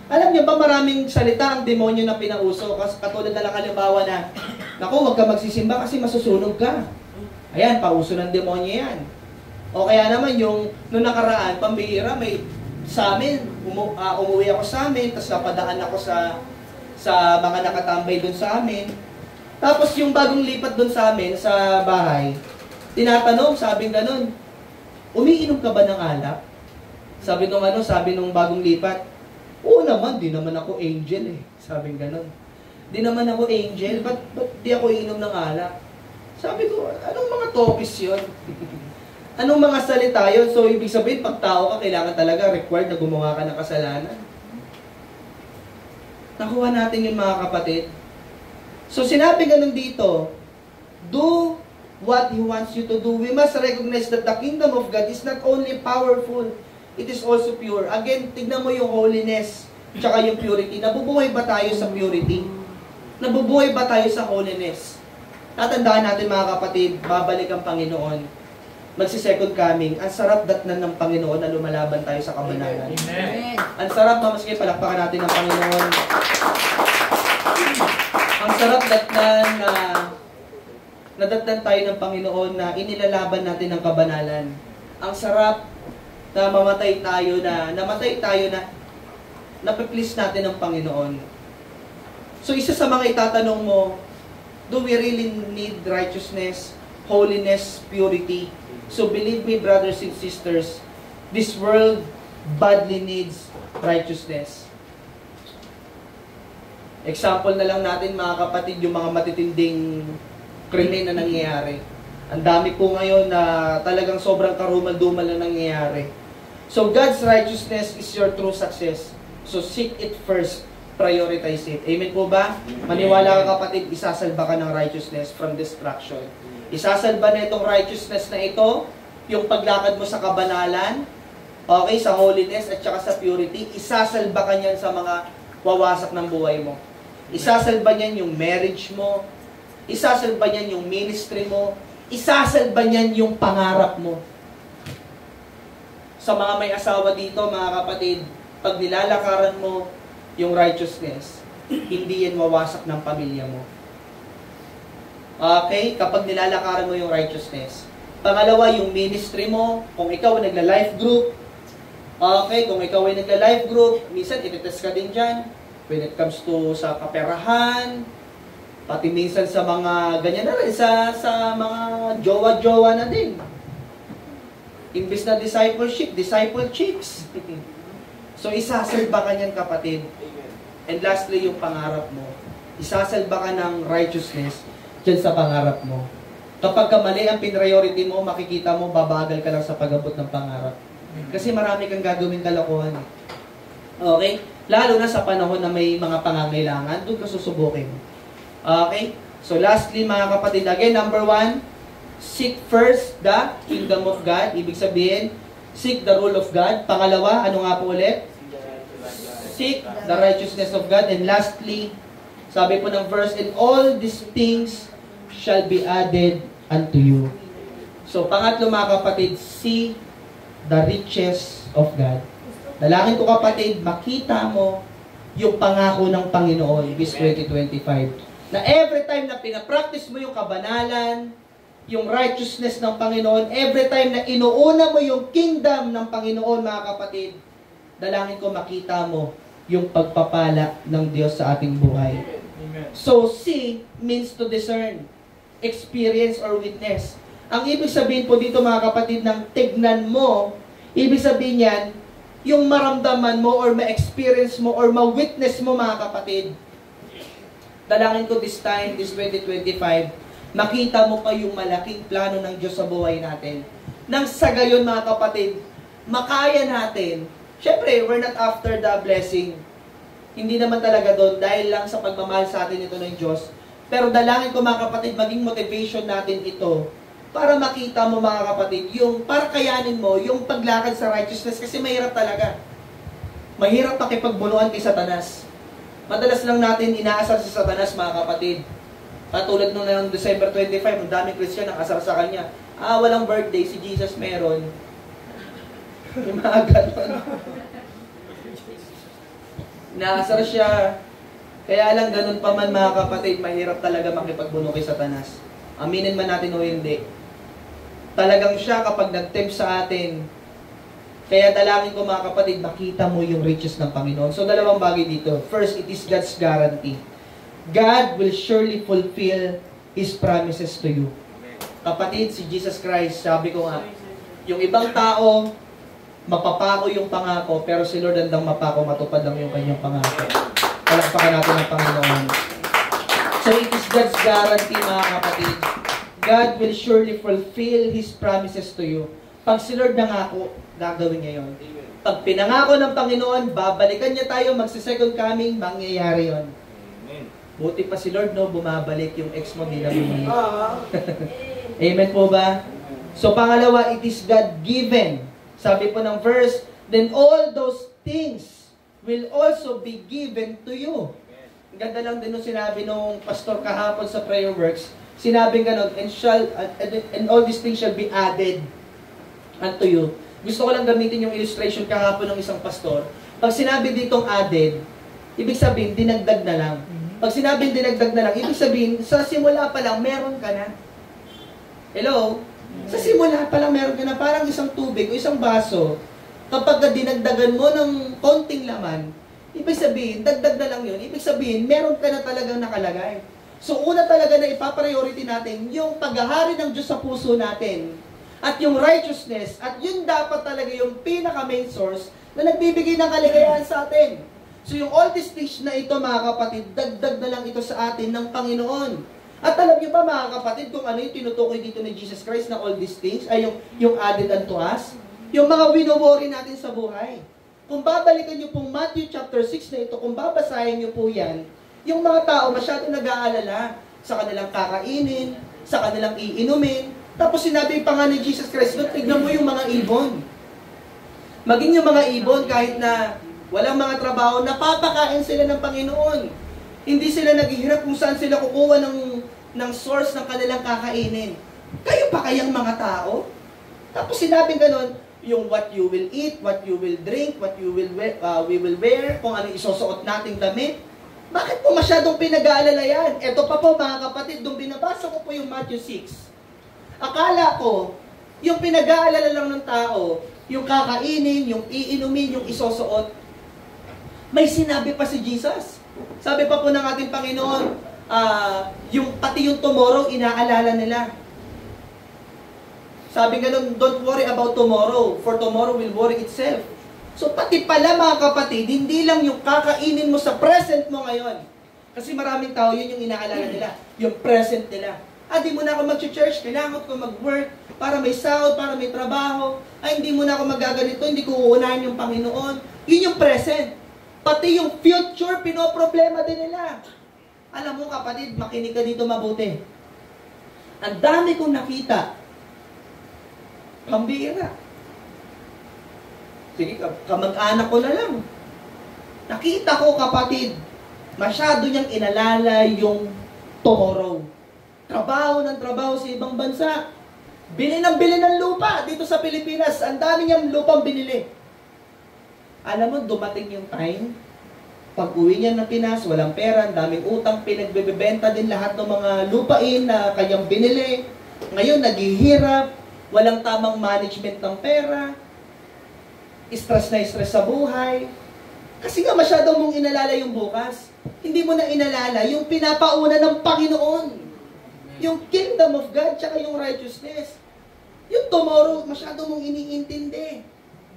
Alam niyo ba, maraming salita ang demonyo na pinauso. Katulad na lang halimbawa na, naku, huwag ka magsisimba kasi masusunog ka. Ayan, pauso ng demonyo yan. O kaya naman yung, nung nakaraan, pambihira, may sa amin, umuwi ako sa amin, tapos napadaan ako sa mga nakatambay doon sa amin. Tapos yung bagong lipat doon sa amin, sa bahay, tinatanong, sabing ganun, umiinom ka ba ng alak? Sabi nung bagong lipat, oo naman, di naman ako angel eh. Sabing ganun. Di naman ako angel, ba't di ako iinom ng alak? Sabi ko, anong mga topis yun? Anong mga salita yun? So, ibig sabihin, pag tao ka, kailangan talaga required na gumawa ka ng kasalanan. Nakuha natin yung mga kapatid. So, sinabi ganun dito, do what He wants you to do. We must recognize that the kingdom of God is not only powerful, it is also pure. Again, tignan mo yung holiness, tsaka yung purity. Nabubuhay ba tayo sa purity? Nabubuhay ba tayo sa holiness? Tatandaan natin mga kapatid, babalik ang Panginoon. Magsi-second coming, ang sarap datnan ng Panginoon na lumalaban tayo sa kabanalan. Amen. Ang sarap, maski palakpakan natin ng Panginoon. Ang sarap datnan na nadatnan tayo ng Panginoon na inilalaban natin ng kabanalan. Ang sarap na namatay tayo na napiplease natin ng Panginoon. So isa sa mga itatanong mo, do we really need righteousness, holiness, purity? So believe me, brothers and sisters, this world badly needs righteousness. Example na lang natin mga kapatid, yung mga matitinding krimen na nangyayari. Ang dami po ngayon na talagang sobrang karumal-dumal na nangyayari. So God's righteousness is your true success. So seek it first, prioritize it. Amen po ba? Maniwala ka kapatid, isasalba ka ng righteousness from destruction. Isasalba na itong righteousness na ito, yung paglakad mo sa kabanalan, okay, sa holiness at saka sa purity, isasalba ka niyan sa mga wawasak ng buhay mo. Isasalba niyan yung marriage mo, isasalba niyan yung ministry mo, isasalba niyan yung pangarap mo. Sa mga may asawa dito, mga kapatid, pag nilalakaran mo yung righteousness, hindi yan mawasak ng pamilya mo. Okay? Kapag nilalakaran mo yung righteousness. Pangalawa, yung ministry mo, kung ikaw ay nagla-life group, okay, kung ikaw ay nagla-life group, minsan ititest ka din dyan, when it comes to sa kaperahan, pati minsan sa mga ganyan na rin, sa mga jowa-jowa na din. Imbis na discipleship, disciple chicks. So, isasalba ka niyan, kapatid. And lastly, yung pangarap mo. Isasalba ka ng righteousness dyan sa pangarap mo. Kapag mali ang priority mo, makikita mo, babagal ka lang sa pag-abot ng pangarap. Kasi marami kang gagawing kalokohan. Okay? Lalo na sa panahon na may mga pangangailangan, doon ka susubukin. Okay? So lastly, mga kapatid, again, number 1, Seek first the kingdom of God. Ibig sabihin, seek the rule of God. Pangalawa, ano nga po ulit? Seek the righteousness of God. And lastly, sabi po ng verse, and all these things shall be added unto you. So, pangatlo mga kapatid, see the riches of God. Dalangin ko kapatid, makita mo yung pangako ng Panginoon, this 2025. Na every time na pinapractice mo yung kabanalan, yung righteousness ng Panginoon, every time na inuuna mo yung kingdom ng Panginoon, mga kapatid, dalangin ko makita mo yung pagpapala ng Diyos sa ating buhay. Amen. So, see means to discern, experience or witness. Ang ibig sabihin po dito, mga kapatid, ng tignan mo, ibig sabihin yan, yung maramdaman mo or ma-experience mo or ma-witness mo, mga kapatid. Dalangin ko this time, this 2025, makita mo pa yung malaking plano ng Diyos sa buhay natin. Nang sa gayon, mga kapatid, makaya natin. Siyempre, we're not after the blessing. Hindi naman talaga doon dahil lang sa pagmamahal sa atin ito ng Diyos. Pero dalangin ko, mga kapatid, maging motivation natin ito para makita mo, mga kapatid, yung para kayanin mo, yung paglakad sa righteousness kasi mahirap talaga. Mahirap pakipagbuluan kay Satanas. Madalas lang natin inaasar si Satanas, mga kapatid. Katulad nung December 25, ang daming Christian nakasar sa kanya. Walang birthday, si Jesus meron. Yung mga ganon. Naasar siya. Kaya lang ganun pa man, mga kapatid, mahirap talaga makipagbuno kay Satanas. Aminin man natin o hindi. Talagang siya kapag nag-tempt sa atin. Kaya dalangin ko, mga kapatid, makita mo yung riches ng Panginoon. So, dalawang bagay dito. First, it is God's guarantee. God will surely fulfill His promises to you. Kapatid, si Jesus Christ, sabi ko nga, yung ibang tao, mapapako yung pangako, pero si Lord andang mapako, matupad lang yung kanyang pangako. Palakpakan natin ang Panginoon. So it is God's guarantee, mga kapatid. God will surely fulfill His promises to you. Pag si Lord nangako, gagawin niya yun. Pag pinangako ng Panginoon, babalikan niya tayo, magsi-second coming, mangyayari yun. Buti pa si Lord, no, bumabalik yung ex mo, di na bumalik. Amen po ba? So, pangalawa, it is God-given. Sabi po ng verse, then all those things will also be given to you. Ang ganda lang din nung sinabi nung pastor kahapon sa prayer works, sinabing ganon, and all these things shall be added unto you. Gusto ko lang gamitin yung illustration kahapon ng isang pastor. Pag sinabi ditong added, ibig sabihin, dinagdag na lang. Pag sinabing dinagdag na lang, ibig sabihin, sa simula pa lang, meron ka na. Hello? Sa simula pa lang, meron ka na. Parang isang tubig o isang baso. Kapag dinagdagan mo ng konting laman, ibig sabihin, dagdag na lang yun. Ibig sabihin, meron ka na talagang nakalagay. So, una talaga na ipapriority natin, yung paghahari ng Diyos sa puso natin. At yung righteousness, at yun dapat talaga yung pinaka-main source na nagbibigay ng kaligayahan sa atin. So yung all these things na ito, mga kapatid, dagdag na lang ito sa atin ng Panginoon. At alam niyo ba, mga kapatid, kung ano yung tinutukoy dito ni Jesus Christ na all these things, ay yung added unto us, yung mga winowori natin sa buhay. Kung babalikan niyo pong Matthew chapter 6 na ito, kung babasahin niyo po yan, yung mga tao masyadong nag-aalala sa kanilang kakainin, sa kanilang iinumin. Tapos sinabi pa nga ni Jesus Christ, tignan mo yung mga ibon. Maging yung mga ibon, kahit na walang mga trabaho, napapakain sila ng Panginoon. Hindi sila naghihirap kung saan sila kukuha ng source ng kanilang kakainin. Kayo pa kayang mga tao? Tapos sinabing ganon, yung what you will eat, what you will drink, what you will wear, we will wear, kung ano isusuot nating damit. Bakit po masyadong pinag-aalala yan? Ito pa po, mga kapatid, nung binabasa ko po yung Matthew 6, akala ko, yung pinag-aalala lang ng tao, yung kakainin, yung iinumin, yung isusuot, may sinabi pa si Jesus. Sabi pa po ng ating Panginoon, pati yung tomorrow, inaalala nila. Sabi nga nun, don't worry about tomorrow, for tomorrow will worry itself. So pati pala, mga kapatid, hindi lang yung kakainin mo sa present mo ngayon. Kasi maraming tao, yun yung inaalala nila, yung present nila. Di mo na ako mag-church, kailangan ko mag-work, para may sahod, para may trabaho. Hindi mo na ako magaganito, hindi ko uunahin yung Panginoon. Yun yung present. Pati yung future, pinoproblema din nila. Alam mo, kapatid, makinig ka dito mabuti. Ang dami kong nakita. Pambira. Sige, kamag-anak ko na lang. Nakita ko, kapatid, masyado niyang inalala yung tomorrow. Trabaho ng trabaho sa ibang bansa. Bili ng lupa dito sa Pilipinas. Ang dami niyang lupang binili. Alam mo, dumating yung time, pag uwi niya ng Pinas, walang pera, ang daming utang, pinagbebenta din lahat ng mga lupain na kanyang binili. Ngayon, naghihirap, walang tamang management ng pera, stress na stress sa buhay. Kasi nga masyado mong inalala yung bukas. Hindi mo na inalala yung pinapauna ng Panginoon. Yung kingdom of God, tsaka yung righteousness. Yung tomorrow, masyado mong iniintindi.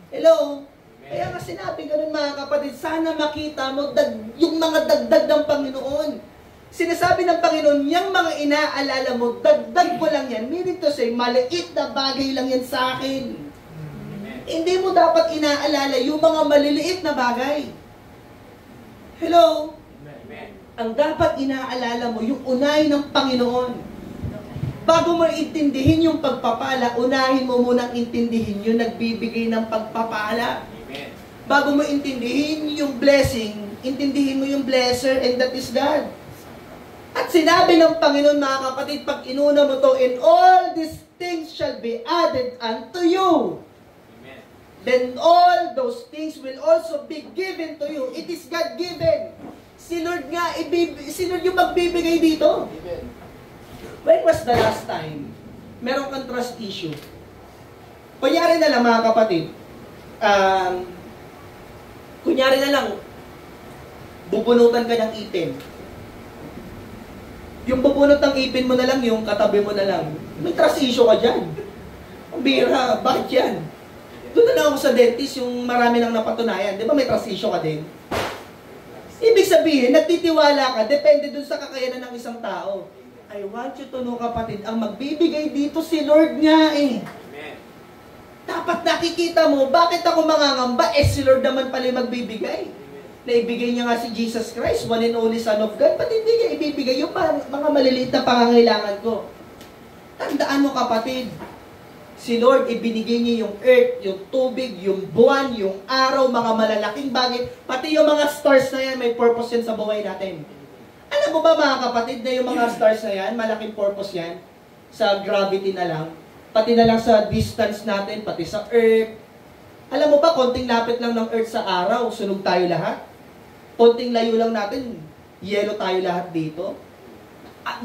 Hello? Kaya nga sinabi ganun mga kapatid, sana makita mo yung mga dagdag ng Panginoon. Sinasabi ng Panginoon, yung mga inaalala mo, dagdag ko lang yan. Meaning to say, maliit na bagay lang yan sa akin. Hindi mo dapat inaalala yung mga maliliit na bagay. Hello? Ang dapat inaalala mo, yung unahin ng Panginoon. Bago mo intindihin yung pagpapala, unahin mo munang intindihin yung nagbibigay ng pagpapala. Bago mo intindihin yung blessing, intindihin mo yung blesser, and that is God. At sinabi ng Panginoon, mga kapatid, pag inuna mo to, and all these things shall be added unto you. Amen. Then all those things will also be given to you. It is God-given. Si Lord nga, si Lord yung magbibigay dito. Amen. When was the last time meron kang trust issue? Kunyari na lang, mga kapatid, kunyari na lang, bubunutan ka ng ipin. Yung bubunot ng ipin mo na lang, yung katabi mo na lang, may trust issue ka dyan. Ang bira, bakit yan? Doon na lang ako sa dentist, yung marami nang napatunayan. Di ba may trust issue ka din? Ibig sabihin, nagtitiwala ka, depende dun sa kakayanan ng isang tao. I want you to know, kapatid, ang magbibigay dito si Lord nga eh. Amen. Dapat nakikita mo, bakit ako mangangamba? Si Lord naman pala yung magbibigay. Naibigay niya nga si Jesus Christ, one and only Son of God. Ba't hindi niya ibibigay yung mga maliliit na pangangailangan ko? Tandaan mo, kapatid, si Lord, ibinigay niya yung earth, yung tubig, yung buwan, yung araw, mga malalaking bagay, pati yung mga stars na yan, may purpose yan sa buhay natin. Alam mo ba, mga kapatid, na yung mga stars na yan, malaking purpose yan, sa gravity na lang, pati na lang sa distance natin, pati sa earth. Alam mo ba, konting lapit lang ng earth sa araw, sunog tayo lahat. Konting layo lang natin, yelo tayo lahat dito.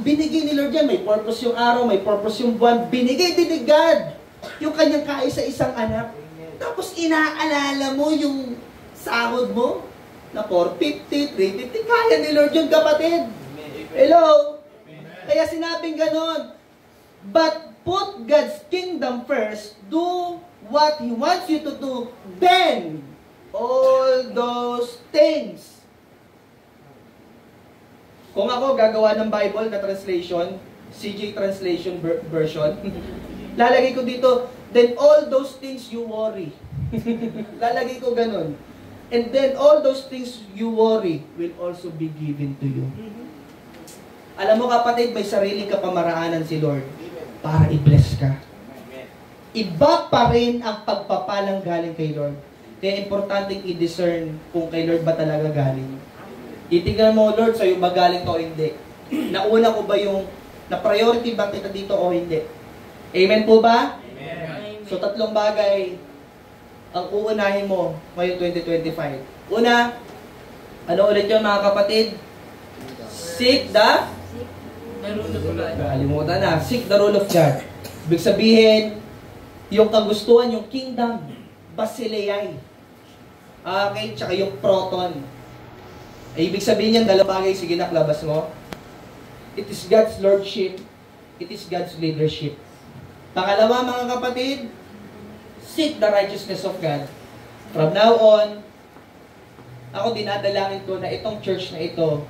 Binigay ni Lord yan, may purpose yung araw, may purpose yung buwan, binigay din ni God yung kanyang kaisa-isang anak. Tapos inaalala mo yung sahod mo na 450, 350, kaya ni Lord yung kapatid. Hello? Kaya sinabing ganon, but put God's kingdom first, do what He wants you to do, then all those things. Kung ako gagawa ng Bible na translation, CJ translation version, lalagay ko dito, then all those things you worry. Lalagay ko ganun. And then all those things you worry will also be given to you. Alam mo, kapatid, may sariling kapamaraanan si Lord para i-bless ka. Iba pa rin ang pagpapalang galing kay Lord. Kaya importanteng i-discern kung kay Lord ba talaga galing. Titignan mo, Lord, sa'yo ba galing to o hindi? Nauna ko ba yung, na-priority ba kita dito o hindi? Amen po ba? Amen. So, tatlong bagay ang uunahin mo ngayong 2025. Una, ano ulit yun, mga kapatid? Seek the rule of God. Kalimutan na. Seek the rule of God. Ibig sabihin, yung kagustuhan, yung kingdom, basileai. Okay, tsaka yung proton. Ibig sabihin yan, dalawang bagay, sige na, labas mo. It is God's lordship. It is God's leadership. Pangalawa, mga kapatid, seek the righteousness of God. From now on, ako dinadalangin ko na itong church na ito,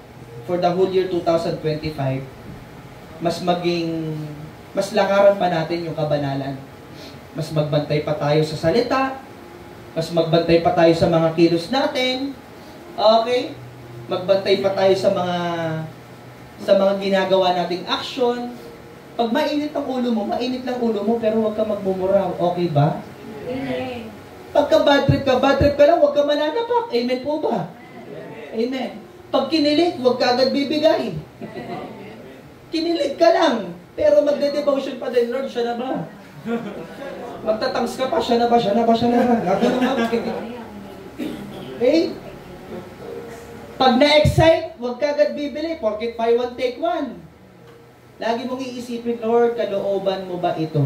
for the whole year 2025, mas lakaran pa natin yung kabanalan. Mas magbantay pa tayo sa salita, mas magbantay pa tayo sa mga kilos natin, okay? Magbantay pa tayo sa mga ginagawa nating action, Pag mainit ang ulo mo, mainit lang ulo mo, pero huwag ka magmumura. Okay ba? Amen. Pagka bad trip ka lang, huwag ka mananapak. Amen po ba? Amen. Pag kinilig, huwag ka agad bibigay. Kinilig ka lang, pero magde-devotion pa din, Lord, siya na ba? Magtatangs ka pa, siya na ba? Gagano ka. Okay? Pag na-excite, huwag ka agad bibili, porket buy one, take one. Lagi mong iisipin, Lord, kalooban mo ba ito?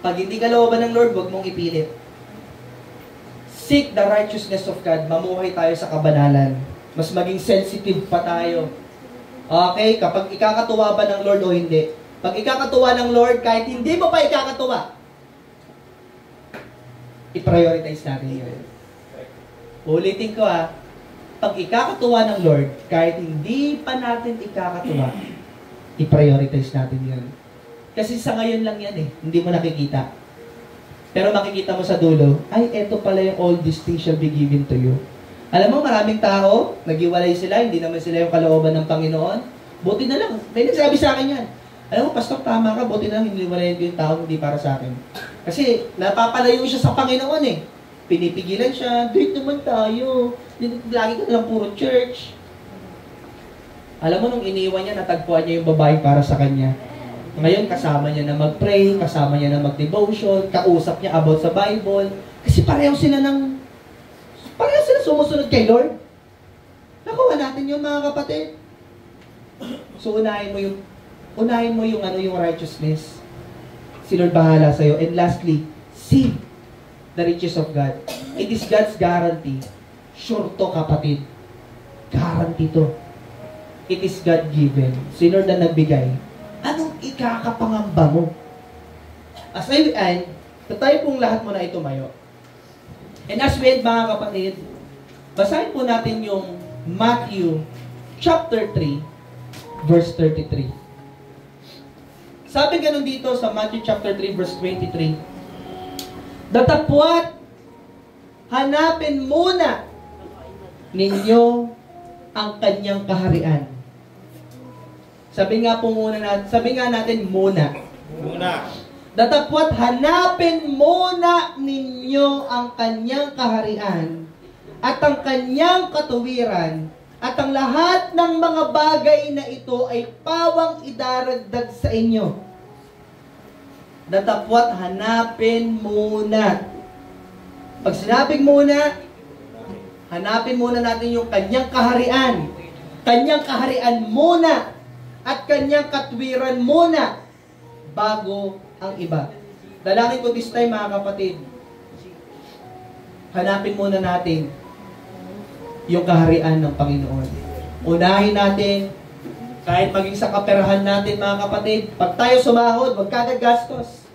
Pag hindi kalooban ng Lord, huwag mong ipilit. Seek the righteousness of God. Mamuhay tayo sa kabanalan. Mas maging sensitive pa tayo. Okay? Kapag ikakatuwa ba ng Lord o hindi. Pag ikakatuwa ng Lord, kahit hindi mo pa ikakatuwa, i-prioritize natin yun. Ulitin ko pag ikakatuwa ng Lord, kahit hindi pa natin ikakatuwa, i-prioritize natin yun. Kasi sa ngayon lang yan hindi mo nakikita. Pero makikita mo sa dulo, ay, eto pala yung all these things shall be given to you. Alam mo, maraming tao, naghiwalay sila, hindi naman sila yung kalooban ng Panginoon. Buti na lang, may nagsabi sa akin yan. Alam mo, Pastor, tama ka, buti na lang hiniwalayan ko yung tao, hindi para sa akin. Kasi, napapalayo siya sa Panginoon Pinipigilan siya, date naman tayo. Lagi ka lang puro church. Alam mo, nung iniwan niya, natagpuan niya yung babae para sa kanya. Ngayon, kasama niya na mag-pray, kasama niya na mag-devotion, kausap niya about sa Bible. Kasi pareho sila sumusunod kay Lord. Nakuha natin yung mga kapatid. So, unahin mo yung righteousness. Si Lord bahala sa'yo. And lastly, seek the riches of God. It is God's guarantee. Sure to, kapatid. Guarantee to. It is God-given. Si Lord na nagbigay. Anong ikakapangamba mo? As I end, tayo pong lahat mo na itumayo. And as we end, mga kapatid, basahin po natin yung Matthew chapter 3, verse 33. Sabi ganun dito sa Matthew chapter 3, verse 23. Datapwat, hanapin muna ninyo ang kanyang kaharian. Sabi nga natin muna. Datapwat, hanapin muna ninyo ang kanyang kaharian at ang kanyang katuwiran at ang lahat ng mga bagay na ito ay pawang idaragdag sa inyo. Datapwat, hanapin muna. Pag sinabing muna, hanapin muna natin yung kanyang kaharian. Kanyang kaharian muna. At kanyang katwiran muna bago ang iba. Dalangin ko this time, mga kapatid. Hanapin muna natin yung kaharian ng Panginoon. Unahin natin, kahit maging sa kaperahan natin, mga kapatid, pag tayo sumahod, huwag kagad gastos.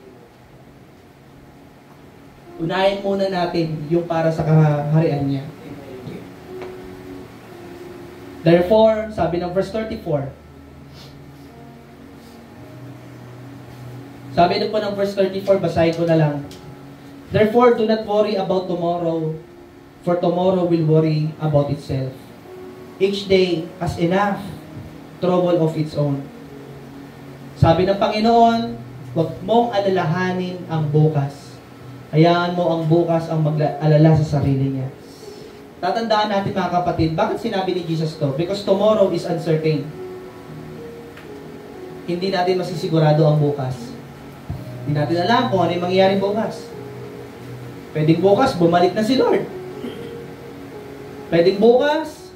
Unahin muna natin yung para sa kaharian niya. Therefore, sabi ng verse 34, sabi na po ng verse 34, basahin ko na lang. Therefore, do not worry about tomorrow, for tomorrow will worry about itself. Each day has enough trouble of its own. Sabi ng Panginoon, huwag mong alalahanin ang bukas. Hayaan mo ang bukas ang mag-alala sa sarili niya. Tatandaan natin, mga kapatid, bakit sinabi ni Jesus to? Because tomorrow is uncertain. Hindi natin masisigurado ang bukas. Hindi natin alam kung ano yung mangyayari bukas. Pwedeng bukas, bumalik na si Lord. Pwedeng bukas,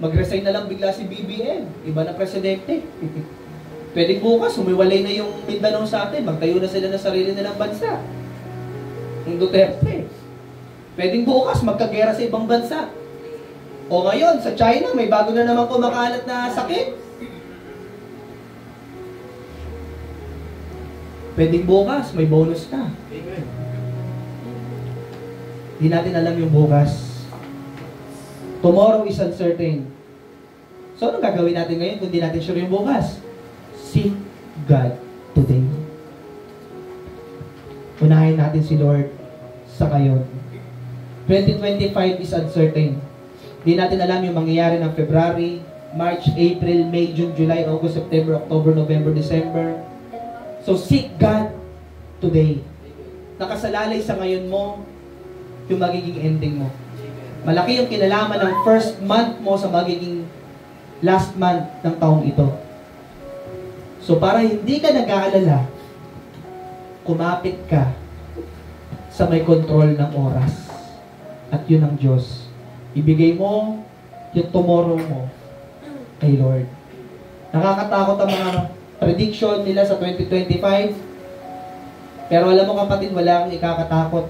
mag-resign na lang bigla si BBM. Iba na presidente. Pwedeng bukas, humiwalay na yung Mindanao sa atin. Magtayo na sila ng sarili nilang bansa. Yung Duterte. Pwedeng bukas, magkagera sa ibang bansa. O ngayon, sa China, may bago na naman kumakalat na sakit. Pwedeng bukas, may bonus ka. Amen. Hindi natin alam yung bukas. Tomorrow is uncertain. So, anong gagawin natin ngayon kung hindi natin sure yung bukas? Seek God today. Unahin natin si Lord sa ngayon. 2025 is uncertain. Hindi natin alam yung mangyayari ng February, March, April, May, June, July, August, September, October, November, December. So seek God today. Nakasalalay sa ngayon mo yung magiging ending mo. Malaki yung kinalaman ng first month mo sa magiging last month ng taong ito. So para hindi ka nag-aalala, kumapit ka sa may control ng oras. At yun ang Diyos. Ibigay mo yung tomorrow mo kay Lord. Nakakatakot ang mga prediction nila sa 2025. Pero alam mo kapatid, wala kang ikakatakot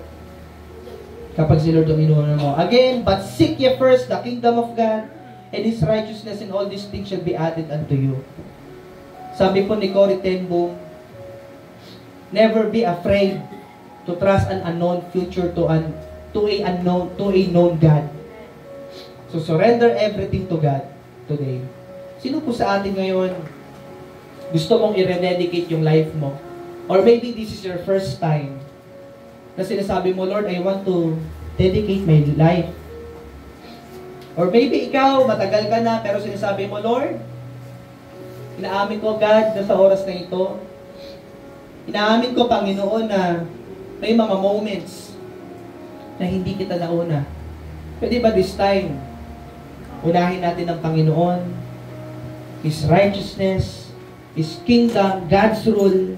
kapag si Lord ang inuuna mo. Again, but seek ye first the kingdom of God and His righteousness, and all these things shall be added unto you. Sabi po ni Corrie ten Boom, never be afraid to trust an unknown future to a known God. So surrender everything to God today. Sino po sa atin ngayon gusto mong i-rededicate yung life mo? Or maybe this is your first time na sinasabi mo, Lord, I want to dedicate my life. Or maybe ikaw, matagal ka na, pero sinasabi mo, Lord, inaamin ko, God, na sa oras na ito, inaamin ko, Panginoon, na may mga moments na hindi kita nauna. Pwede ba this time, unahin natin ang Panginoon, His righteousness, His kingdom, God's rule,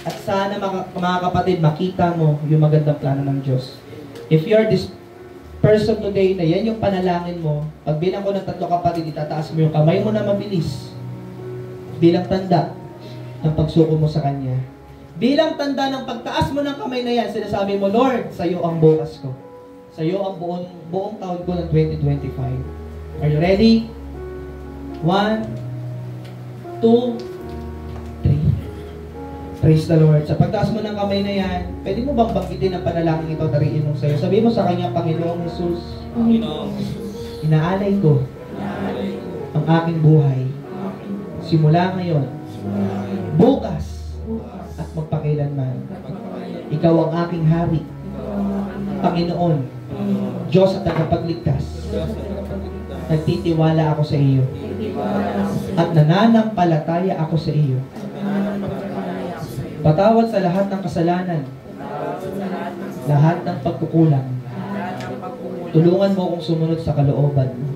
at sana mga kapatid, makita mo yung magandang plano ng Diyos. If you're this person today na yan yung panalangin mo, pag bilang ko ng 3 kapatid, itataas mo yung kamay mo na mabilis bilang tanda ng pagsuko mo sa Kanya. Bilang tanda ng pagtaas mo ng kamay na yan, sinasabi mo, Lord, sa iyo ang bukas ko. Sa iyo ang buong taon ko ng 2025. Are you ready? 1, 2, 3. Praise the Lord. Sa pagtaas mo ng kamay na yan, pwede mo bang banggitin ang panalangin ito, tariin mo sa'yo? Sabihin mo sa Kanya, Panginoong Jesus, inaalay ko ang aking buhay simula ngayon, bukas, at magpakailanman. Ikaw ang aking hari, Panginoon, Diyos at tagapagligtas. Nagtitiwala ako sa iyo at nananampalataya ako sa iyo. Patawad sa lahat ng kasalanan, lahat ng pagkukulang. Tulungan mo akong sumunod sa kalooban mo.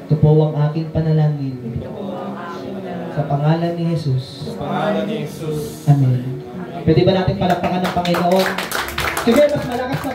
Ito po ang aking panalangin. Sa pangalan ni Jesus. Amen. Pwede ba natin palakpakan ng Panginoon? Sige, mas malakas na